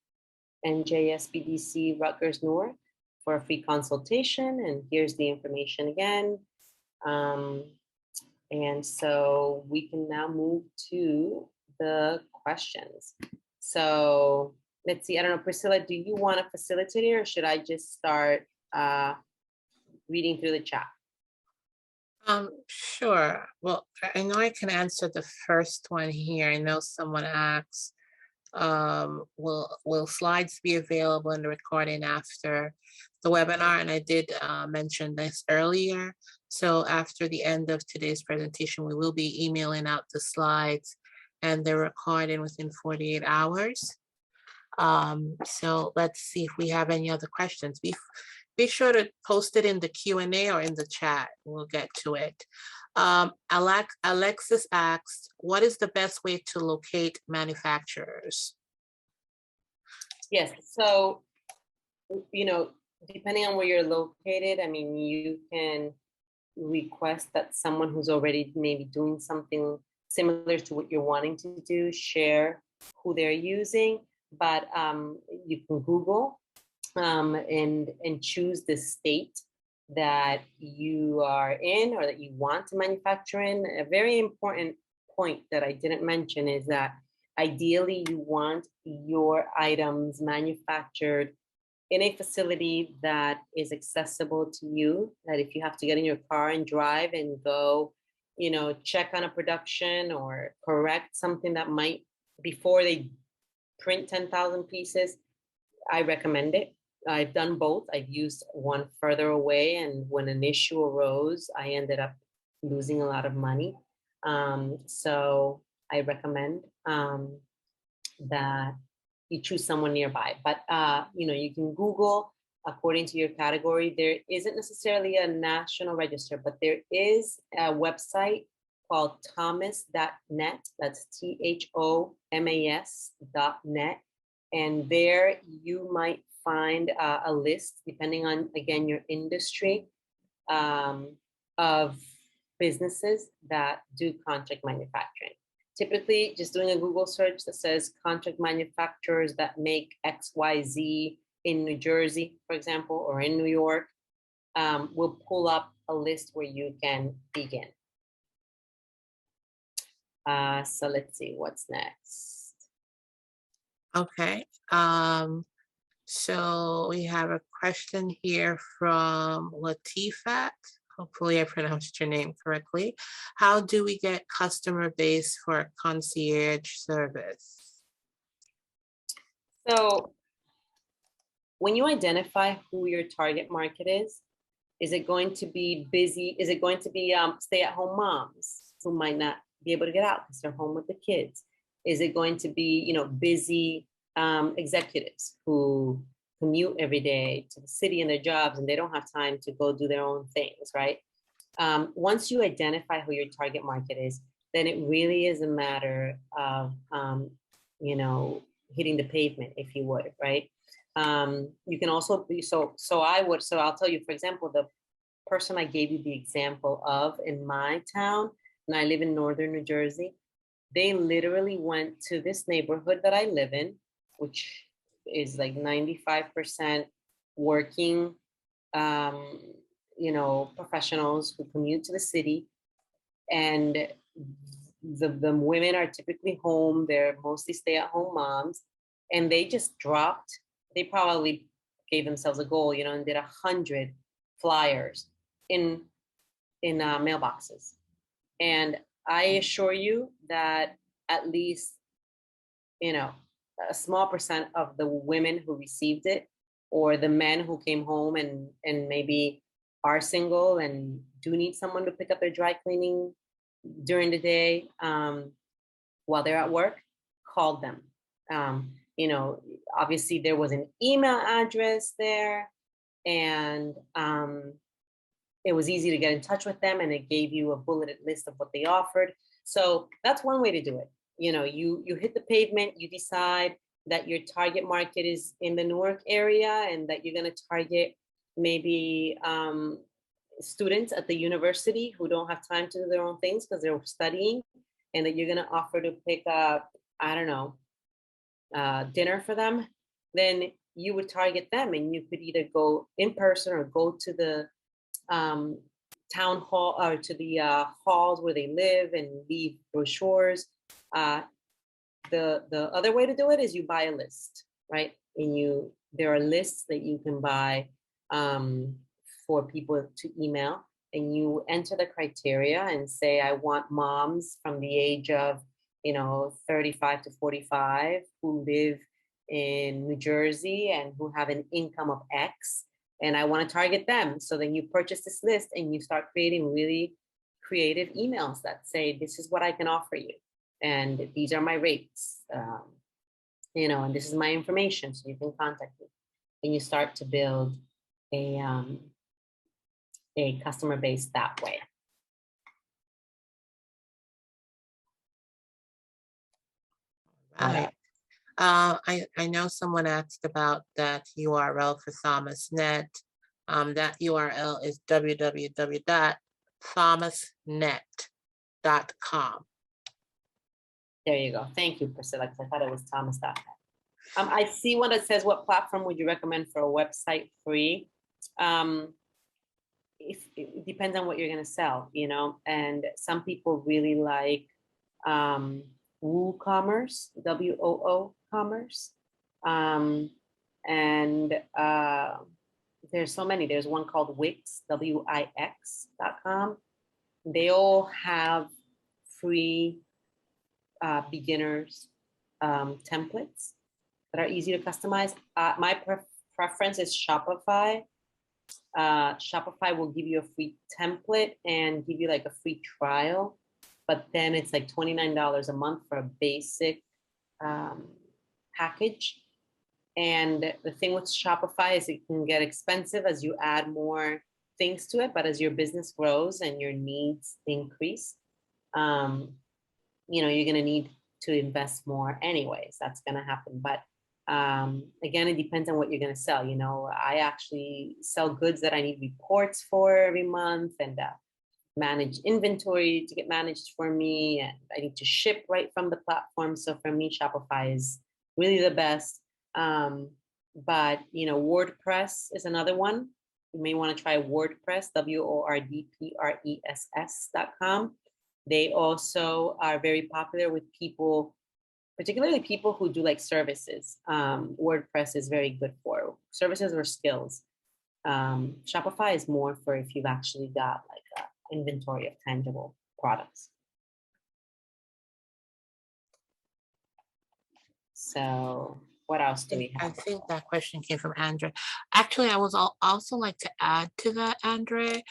NJSBDC Rutgers-Newark for a free consultation, and here's the information again. And so we can now move to the questions. So let's see, I don't know, Priscilla, do you want to facilitate it, or should I just start reading through the chat? Sure. Well, I know I can answer the first one here. I know someone asked, will slides be available in the recording after the webinar? And I did mention this earlier. So after the end of today's presentation, we will be emailing out the slides and the recording within 48 hours. So let's see if we have any other questions. Be sure to post it in the Q&A or in the chat. We'll get to it. Alexis asked, what is the best way to locate manufacturers? Yes, so, depending on where you're located, I mean, you can request that someone who's already maybe doing something similar to what you're wanting to do, share who they're using, but you can Google and choose the state that you are in or that you want to manufacture in. A very important point that I didn't mention is that ideally you want your items manufactured in a facility that is accessible to you, that if you have to get in your car and drive and go check on a production or correct something that might, before they print 10,000 pieces, I recommend it. I've done both. I've used one further away, and when an issue arose, I ended up losing a lot of money. So I recommend that you choose someone nearby. But you can Google according to your category. There isn't necessarily a national register, but there is a website called thomas.net. That's THOMAS.net. And there you might find a list, depending on, again, your industry, of businesses that do contract manufacturing. Typically, just doing a Google search that says contract manufacturers that make XYZ in New Jersey, for example, or in New York, will pull up a list where you can begin. So let's see what's next. Okay. So we have a question here from Latifat. Hopefully I pronounced your name correctly. How do we get customer base for concierge service? So when you identify who your target market is it going to be busy? Is it going to be stay-at-home moms who might not be able to get out because they're home with the kids? Is it going to be, busy executives who commute every day to the city and their jobs, and they don't have time to go do their own things, right? Once you identify who your target market is, then it really is a matter of, hitting the pavement, if you would, right? You can also be, so I'll tell you, for example, the person I gave you the example of in my town, and I live in northern New Jersey, they literally went to this neighborhood that I live in, which is like 95% working, professionals who commute to the city. And the women are typically home. They're mostly stay-at-home moms. And they just they probably gave themselves a goal, and did 100 flyers in mailboxes. And I assure you that at least, a small percent of the women who received it, or the men who came home and maybe are single and do need someone to pick up their dry cleaning during the day while they're at work, called them. Obviously there was an email address there, and it was easy to get in touch with them, and it gave you a bulleted list of what they offered. So that's one way to do it. You hit the pavement, you decide that your target market is in the Newark area, and that you're going to target maybe students at the university who don't have time to do their own things because they're studying, and that you're going to offer to pick up, I don't know, dinner for them. Then you would target them, and you could either go in person or go to the town hall, or to the halls where they live, and leave brochures. The other way to do it is you buy a list, right? And there are lists that you can buy for people to email, and you enter the criteria and say, I want moms from the age of 35 to 45 who live in New Jersey and who have an income of X, and I want to target them. So then you purchase this list, and you start creating really creative emails that say, this is what I can offer you, and these are my rates, and this is my information, so you can contact me. And you start to build a customer base that way. Right. I know someone asked about that URL for ThomasNet. That URL is www.thomasnet.com. There you go. Thank you, Priscilla, because I thought it was Thomas.net. I see one that says, what platform would you recommend for a website free? It depends on what you're going to sell, and some people really like WooCommerce, WOO commerce. And there's so many. There's one called Wix, Wix.com. They all have free beginners templates that are easy to customize. My preference is Shopify. Shopify will give you a free template and give you like a free trial, but then it's like $29 a month for a basic package. And the thing with Shopify is it can get expensive as you add more things to it, but as your business grows and your needs increase, you're going to need to invest more anyways. That's going to happen. But again, it depends on what you're going to sell. I actually sell goods that I need reports for every month and manage inventory to get managed for me. And I need to ship right from the platform. So for me, Shopify is really the best. But WordPress is another one. You may want to try WordPress, WORDPRESS.com. They also are very popular with people, particularly people who do like services. WordPress is very good for services or skills. Shopify is more for if you've actually got like an inventory of tangible products. So what else do we have? I think that question came from Andre. Actually, I was also like to add to that, Andre.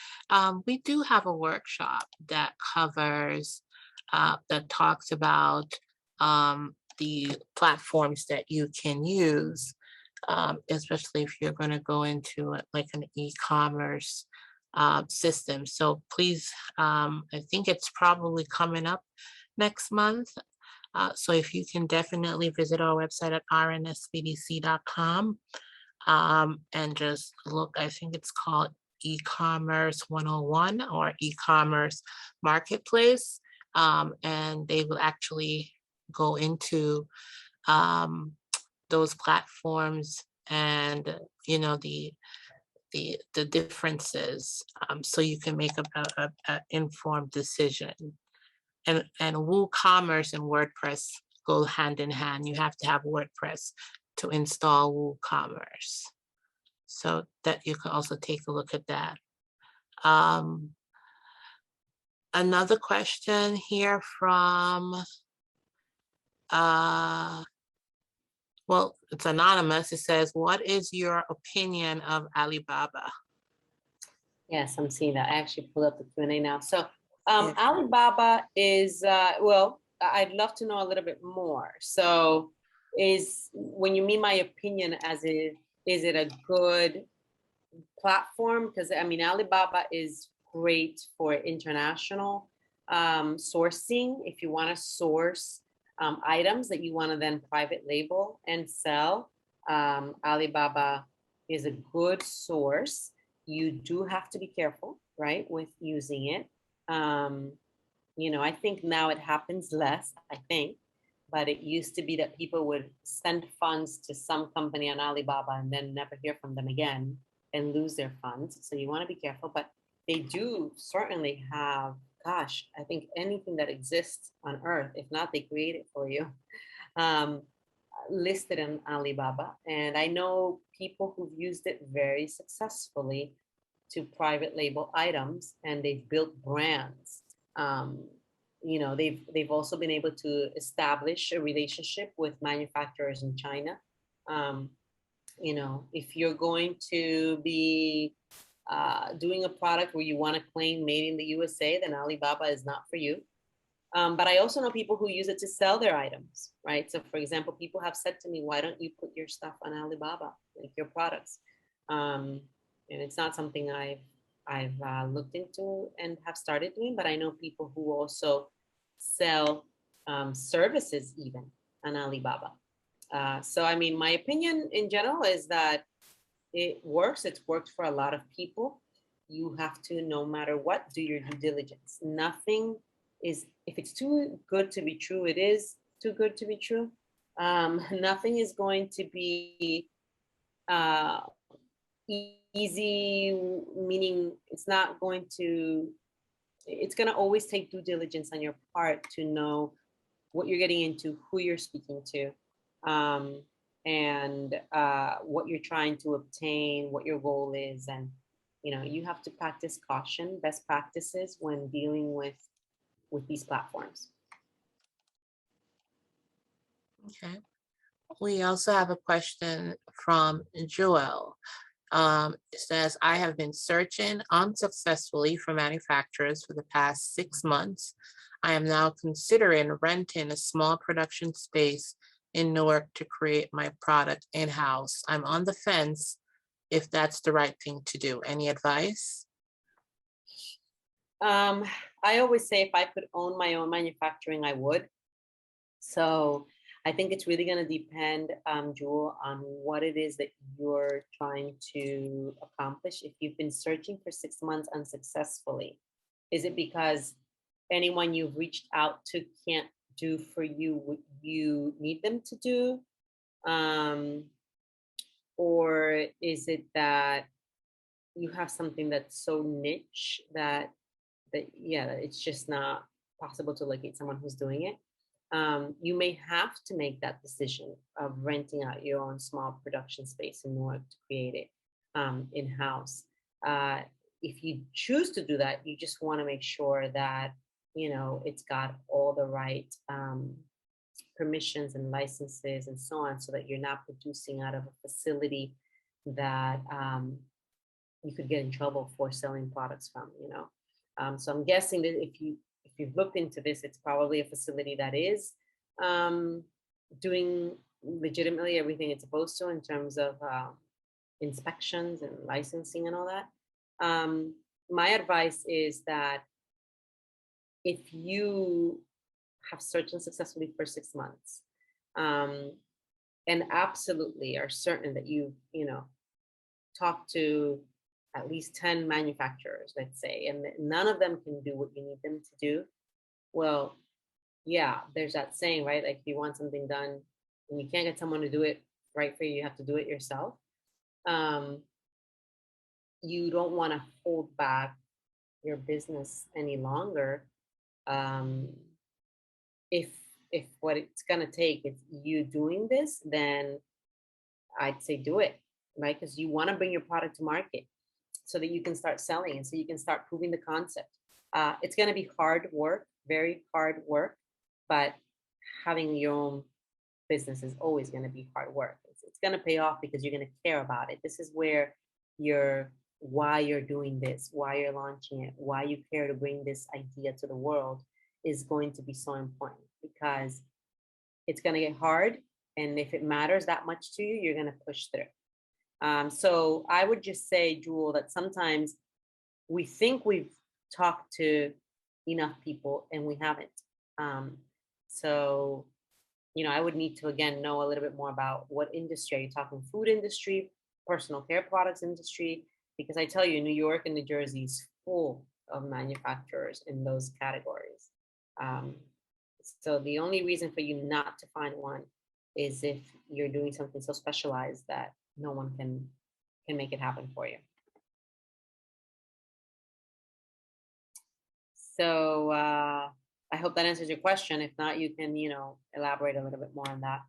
We do have a workshop that covers, that talks about the platforms that you can use, especially if you're going to go into like an e-commerce system. So please, I think it's probably coming up next month. So if you can definitely visit our website at rnsbdc.com and just look, I think it's called e-commerce 101 or e-commerce marketplace. And they will actually go into those platforms and, the differences, so you can make a informed decision. And WooCommerce and WordPress go hand in hand. You have to have WordPress to install WooCommerce. So that you can also take a look at that. Another question here from, well, it's anonymous. It says, what is your opinion of Alibaba? Yes, I'm seeing that. I actually pulled up the Q&A now. So Alibaba is, well, I'd love to know a little bit more. So when you mean my opinion is it a good platform? Because I mean, Alibaba is great for international sourcing. If you want to source items that you want to then private label and sell, Alibaba is a good source. You do have to be careful, right, with using it. I think now it happens less, but it used to be that people would send funds to some company on Alibaba and then never hear from them again and lose their funds. So you want to be careful, but they do certainly have, gosh, I think anything that exists on earth, if not, they create it for you, listed in Alibaba. And I know people who've used it very successfully to private label items, and they've built brands. They've also been able to establish a relationship with manufacturers in China. If you're going to be doing a product where you want to claim made in the USA, then Alibaba is not for you. But I also know people who use it to sell their items, right? So for example, people have said to me, why don't you put your stuff on Alibaba, like your products? And it's not something I've looked into and have started doing, but I know people who also sell services even on Alibaba. So, I mean, my opinion in general is that it works. It's worked for a lot of people. You have to, no matter what, do your due diligence. Nothing is, if it's too good to be true, it is too good to be true. Nothing is going to be easy, meaning it's going to always take due diligence on your part to know what you're getting into, who you're speaking to, and what you're trying to obtain, what your goal is. And you have to practice caution, best practices when dealing with these platforms. Okay. We also have a question from Joel. It says, I have been searching unsuccessfully for manufacturers for the past 6 months. I am now considering renting a small production space in Newark to create my product in-house. I'm on the fence if that's the right thing to do. Any advice? I always say if I could own my own manufacturing, I would. So I think it's really going to depend, Jewel, on what it is that you're trying to accomplish. If you've been searching for 6 months unsuccessfully, is it because anyone you've reached out to can't do for you what you need them to do? Or is it that you have something that's so niche that it's just not possible to locate someone who's doing it? You may have to make that decision of renting out your own small production space in Newark to create it in-house. If you choose to do that, you just want to make sure that it's got all the right permissions and licenses and so on, so that you're not producing out of a facility that you could get in trouble for selling products from. So I'm guessing that if you've looked into this, it's probably a facility that is doing legitimately everything it's supposed to in terms of inspections and licensing and all that. My advice is that if you have searched unsuccessfully for 6 months, and absolutely are certain that you talked to at least 10 manufacturers, let's say, and none of them can do what you need them to do, well, yeah, there's that saying, right? Like, if you want something done and you can't get someone to do it right for you, you have to do it yourself. You don't want to hold back your business any longer. If what it's going to take is you doing this, then I'd say do it, right? Because you want to bring your product to market so that you can start selling and so you can start proving the concept. It's going to be hard work, very hard work, but having your own business is always going to be hard work. It's going to pay off because you're going to care about it. This is where why you're doing this, why you're launching it, why you care to bring this idea to the world is going to be so important, because it's going to get hard. And if it matters that much to you, you're going to push through. So I would just say, Jewel, that sometimes we think we've talked to enough people and we haven't. So, I would need to, again, know a little bit more about what industry. Are you talking food industry, personal care products industry? Because I tell you, New York and New Jersey is full of manufacturers in those categories. So the only reason for you not to find one is if you're doing something so specialized that no one can make it happen for you. So I hope that answers your question. If not, you can, elaborate a little bit more on that.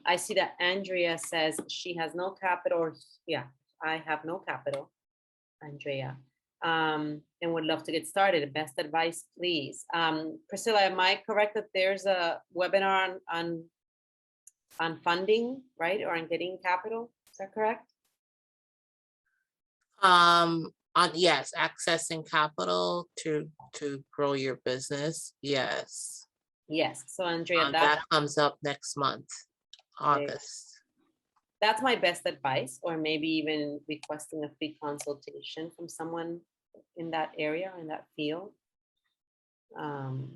I see that Andrea says she has no capital. Yeah, I have no capital, Andrea, and would love to get started. Best advice, please. Priscilla, am I correct that there's a webinar on funding, right? Or on getting capital? Is that correct? Yes, accessing capital to grow your business. Yes. Yes. So Andrea, that comes up next month, August. That's my best advice, or maybe even requesting a free consultation from someone in that area, in that field, who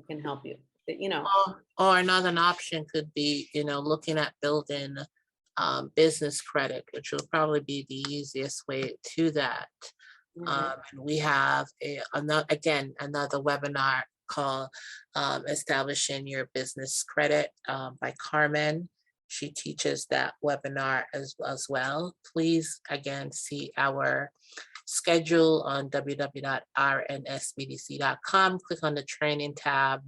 can help you. Or another option could be, looking at building business credit, which will probably be the easiest way to that. And we have another webinar called Establishing Your Business Credit by Carmen. She teaches that webinar as well. Please, again, see our schedule on www.rnsbdc.com. Click on the training tab,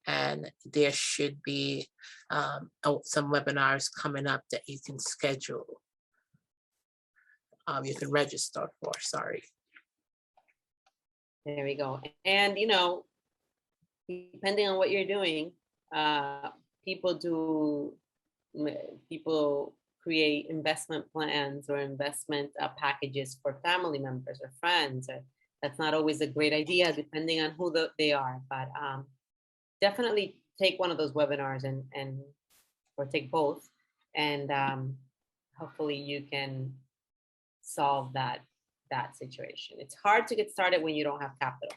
and there should be some webinars coming up that you can schedule. you can register for, sorry. There we go. And, you know, depending on what you're doing, people create investment plans or investment packages for family members or friends. That's not always a great idea, depending on who they are. But definitely take one of those webinars or take both, and hopefully you can solve that situation. It's hard to get started when you don't have capital.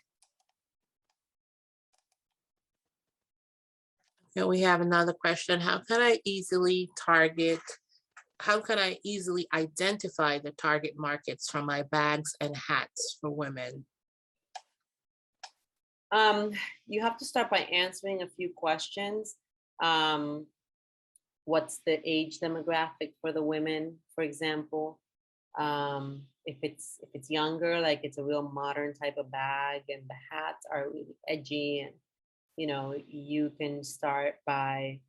Okay, we have another question. How can I easily identify the target markets for my bags and hats for women? You have to start by answering a few questions. What's the age demographic for the women, for example? If it's younger, like it's a real modern type of bag, and the hats are really edgy, and you know, you can start by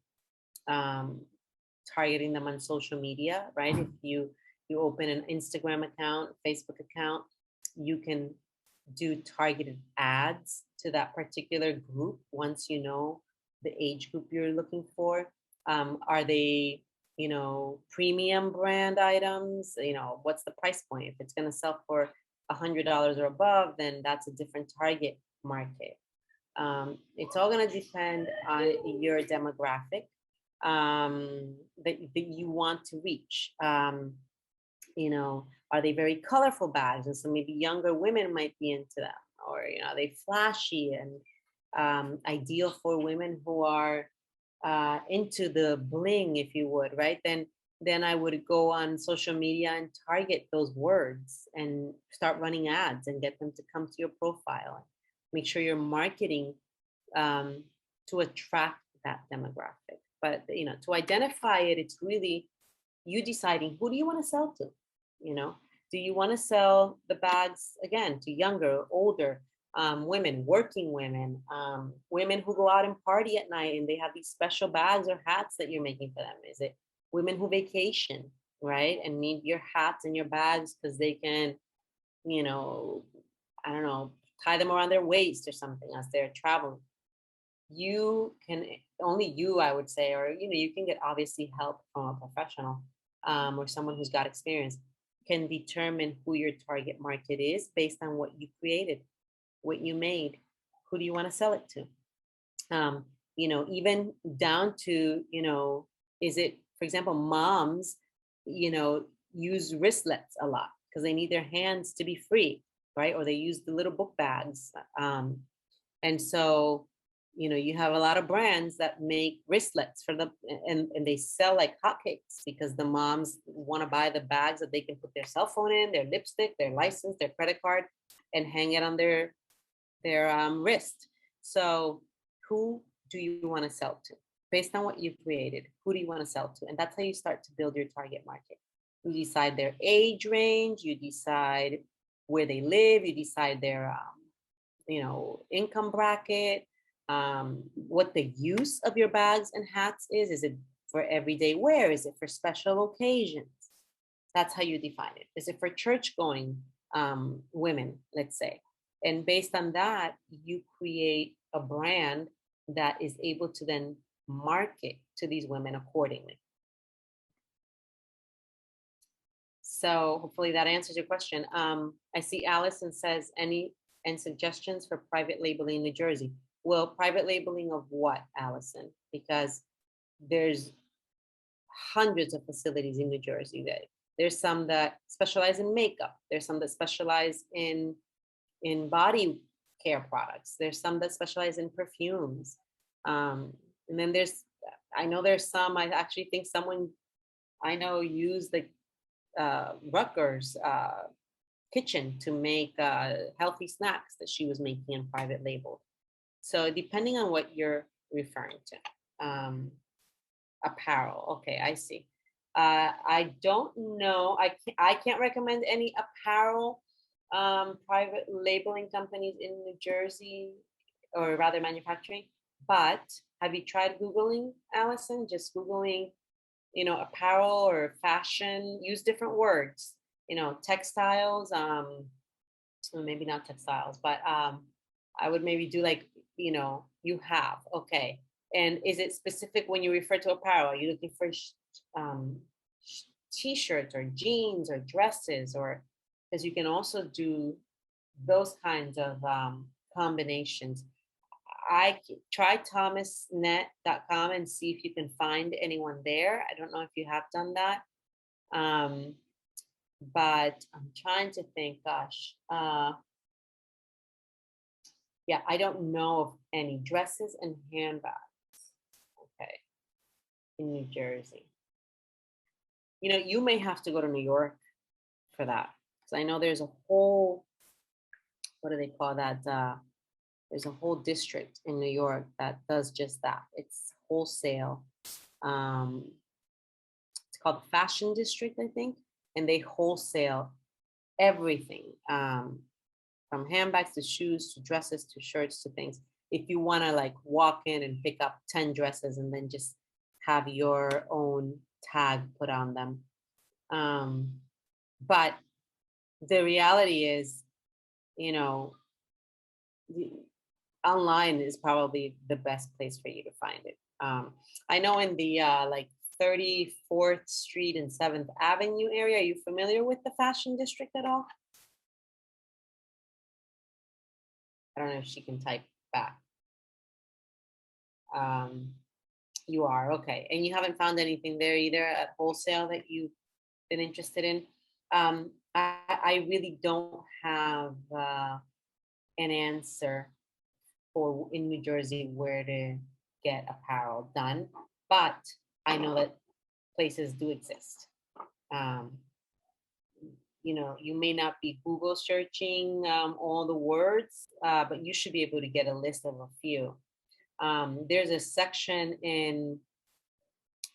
targeting them on social media, right? If you open an Instagram account, Facebook account, you can do targeted ads to that particular group once you know the age group you're looking for. Are they, you know, premium brand items? You know, what's the price point? If it's going to sell for $100 or above, then that's a different target market. It's all going to depend on your demographic that you want to reach. You know, are they very colorful bags? And so maybe younger women might be into them, or, you know, are they flashy and ideal for women who are into the bling, if you would, right? Then I would go on social media and target those words and start running ads and get them to come to your profile. Make sure you're marketing to attract that demographic. But, you know, to identify it, it's really you deciding, who do you want to sell to? You know, do you want to sell the bags again to younger, older women, working women, women who go out and party at night and they have these special bags or hats that you're making for them? Is it women who vacation, right, and need your hats and your bags because they can, you know, I don't know, tie them around their waist or something as they're traveling? You can, only you, I would say, or, you know, you can get obviously help from a professional or someone who's got experience, can determine who your target market is based on what you created, what you made. Who do you want to sell it to? You know, even down to, you know, is it, for example, moms, you know, use wristlets a lot because they need their hands to be free, right? Or they use the little book bags. And so, you know, you have a lot of brands that make wristlets for them, and they sell like hotcakes because the moms want to buy the bags that they can put their cell phone in, their lipstick, their license, their credit card, and hang it on their wrist. So who do you want to sell to? Based on what you've created, who do you want to sell to? And that's how you start to build your target market. You decide their age range, you decide where they live, you decide their you know, income bracket, what the use of your bags and hats is. Is it for everyday wear? Is it for special occasions? That's how you define it. Is it for church going women, let's say? And based on that, you create a brand that is able to then market to these women accordingly. So hopefully that answers your question. I see Allison says, any suggestions for private labeling in New Jersey? Well, private labeling of what, Allison? Because there's hundreds of facilities in New Jersey. That there's some that specialize in makeup. There's some that specialize in body care products. There's some that specialize in perfumes. And then I know there's some, I actually think someone I know used the Rutgers kitchen to make healthy snacks that she was making in private label. So depending on what you're referring to, apparel. Okay, I see. I don't know. I can't recommend any apparel private labeling companies in New Jersey, or rather manufacturing. But have you tried Googling, Allison? Just Googling, you know, apparel or fashion. Use different words textiles, well, maybe not textiles, but I would maybe do like, you have, okay. And is it specific when you refer to apparel? Are you looking for t-shirts or jeans or dresses, or because you can also do those kinds of combinations. Try thomasnet.com and see if you can find anyone there. I don't know if you have done that. But I'm trying to think, gosh. Yeah, I don't know of any dresses and handbags. Okay. In New Jersey. You may have to go to New York for that. Because I know there's a whole, what do they call that? There's a whole district in New York that does just that. It's wholesale. It's called Fashion District, I think. And they wholesale everything, from handbags to shoes to dresses to shirts to things. If you want to like walk in and pick up 10 dresses and then just have your own tag put on them. But the reality is, online is probably the best place for you to find it. I know in the like 34th Street and 7th Avenue area, are you familiar with the Fashion District at all? I don't know if she can type back. You are, okay. And you haven't found anything there either at wholesale that you've been interested in? I really don't have an answer for in New Jersey where to get apparel done, but I know that places do exist. You may not be Google searching all the words, but you should be able to get a list of a few. There's a section in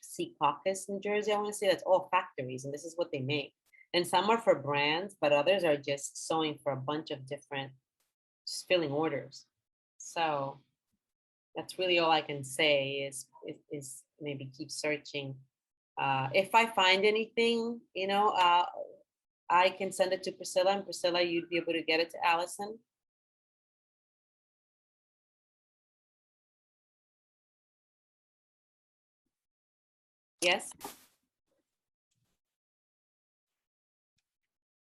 Secaucus, New Jersey, I want to say, that's all factories, and this is what they make. And some are for brands, but others are just sewing for a bunch of different, just filling orders. So that's really all I can say is maybe keep searching. If I find anything, I can send it to Priscilla, and Priscilla, you'd be able to get it to Allison. Yes.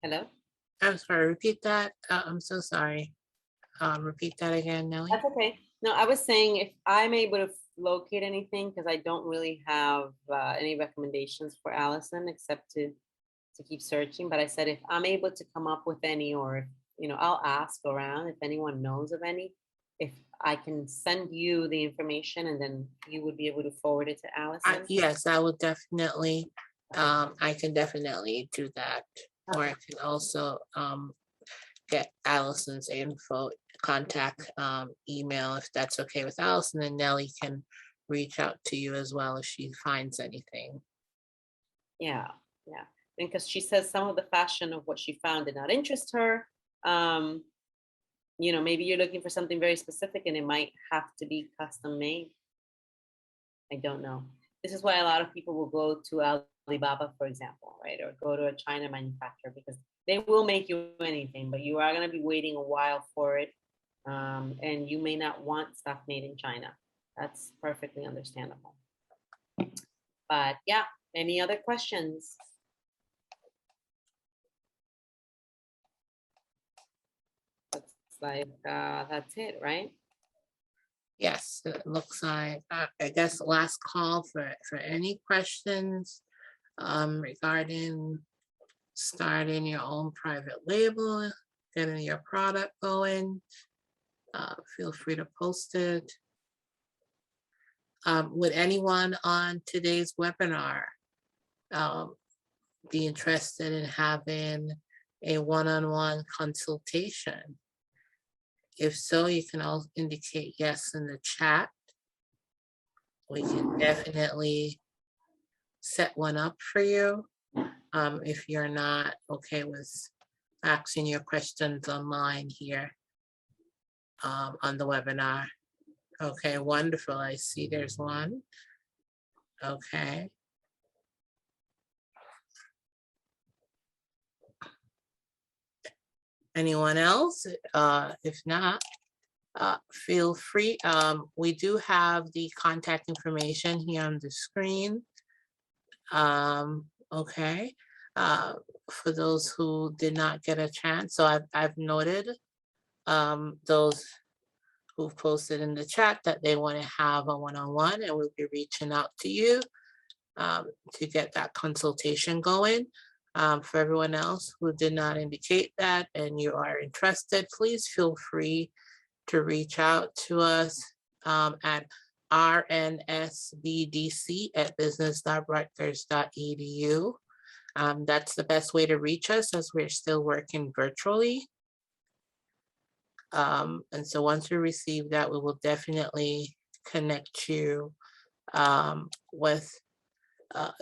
Hello? I'm sorry, repeat that. I'm so sorry. Repeat that again, Nellie. That's okay. No, I was saying if I'm able to locate anything, because I don't really have any recommendations for Allison except to keep searching. But I said if I'm able to come up with any, or I'll ask around if anyone knows of any. If I can send you the information, and then you would be able to forward it to Allison. Yes, I would definitely. I can definitely do that. Or I can also get Allison's contact email, if that's okay with Allison, and Nellie can reach out to you as well if she finds anything. Yeah. Because she says some of the fashion of what she found did not interest her. Maybe you're looking for something very specific and it might have to be custom made. I don't know. This is why a lot of people will go to Alibaba, for example, right? Or go to a China manufacturer, because they will make you anything, but you are going to be waiting a while for it. And you may not want stuff made in China. That's perfectly understandable. But yeah, any other questions? Looks like that's it, right? Yes, it looks like, I guess, last call for any questions regarding starting your own private label, getting your product going. Feel free to post it. Would anyone on today's webinar be interested in having a one-on-one consultation? If so, you can all indicate yes in the chat. We can definitely set one up for you. If you're not okay with asking your questions online here on the webinar. Okay, wonderful. I see there's one. Okay. Anyone else? If not, feel free. We do have the contact information here on the screen. Okay. For those who did not get a chance, so I've noted those who've posted in the chat that they want to have a one-on-one, and we'll be reaching out to you to get that consultation going. For everyone else who did not indicate that and you are interested, please feel free to reach out to us at rnsbdc@business.rutgers.edu. That's the best way to reach us as we're still working virtually. And so once we receive that, we will definitely connect you with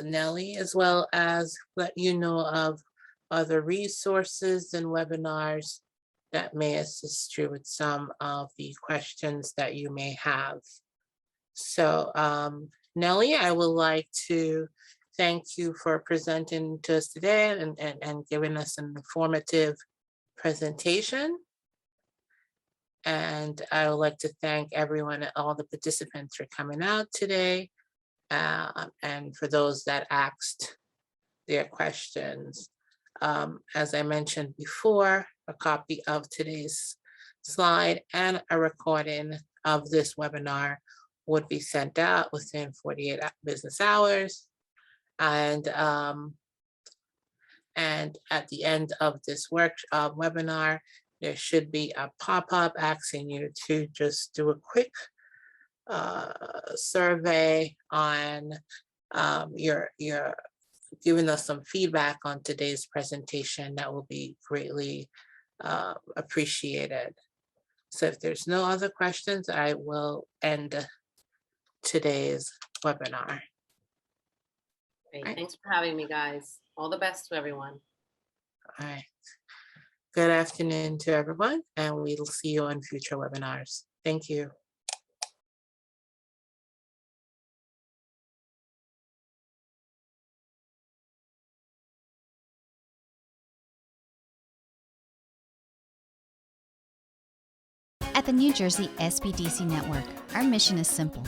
Nellie, as well as let you know of other resources and webinars that may assist you with some of the questions that you may have. So Nellie, I would like to thank you for presenting to us today and giving us an informative presentation. And I would like to thank everyone, all the participants for coming out today. And for those that asked their questions. As I mentioned before, a copy of today's slide and a recording of this webinar would be sent out within 48 business hours. And at the end of this webinar, there should be a pop-up asking you to just do a quick survey on your giving us some feedback on today's presentation. That will be greatly appreciated. So if there's no other questions, I will end today's webinar. Great. Thanks for having me, guys. All the best to everyone. All right. Good afternoon to everyone, and we'll see you on future webinars. Thank you. At the New Jersey SBDC Network, our mission is simple: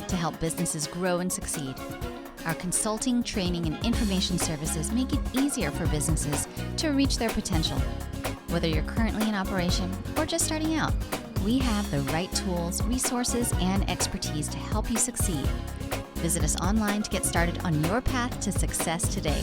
to help businesses grow and succeed. Our consulting, training, and information services make it easier for businesses to reach their potential. Whether you're currently in operation or just starting out, we have the right tools, resources, and expertise to help you succeed. Visit us online to get started on your path to success today.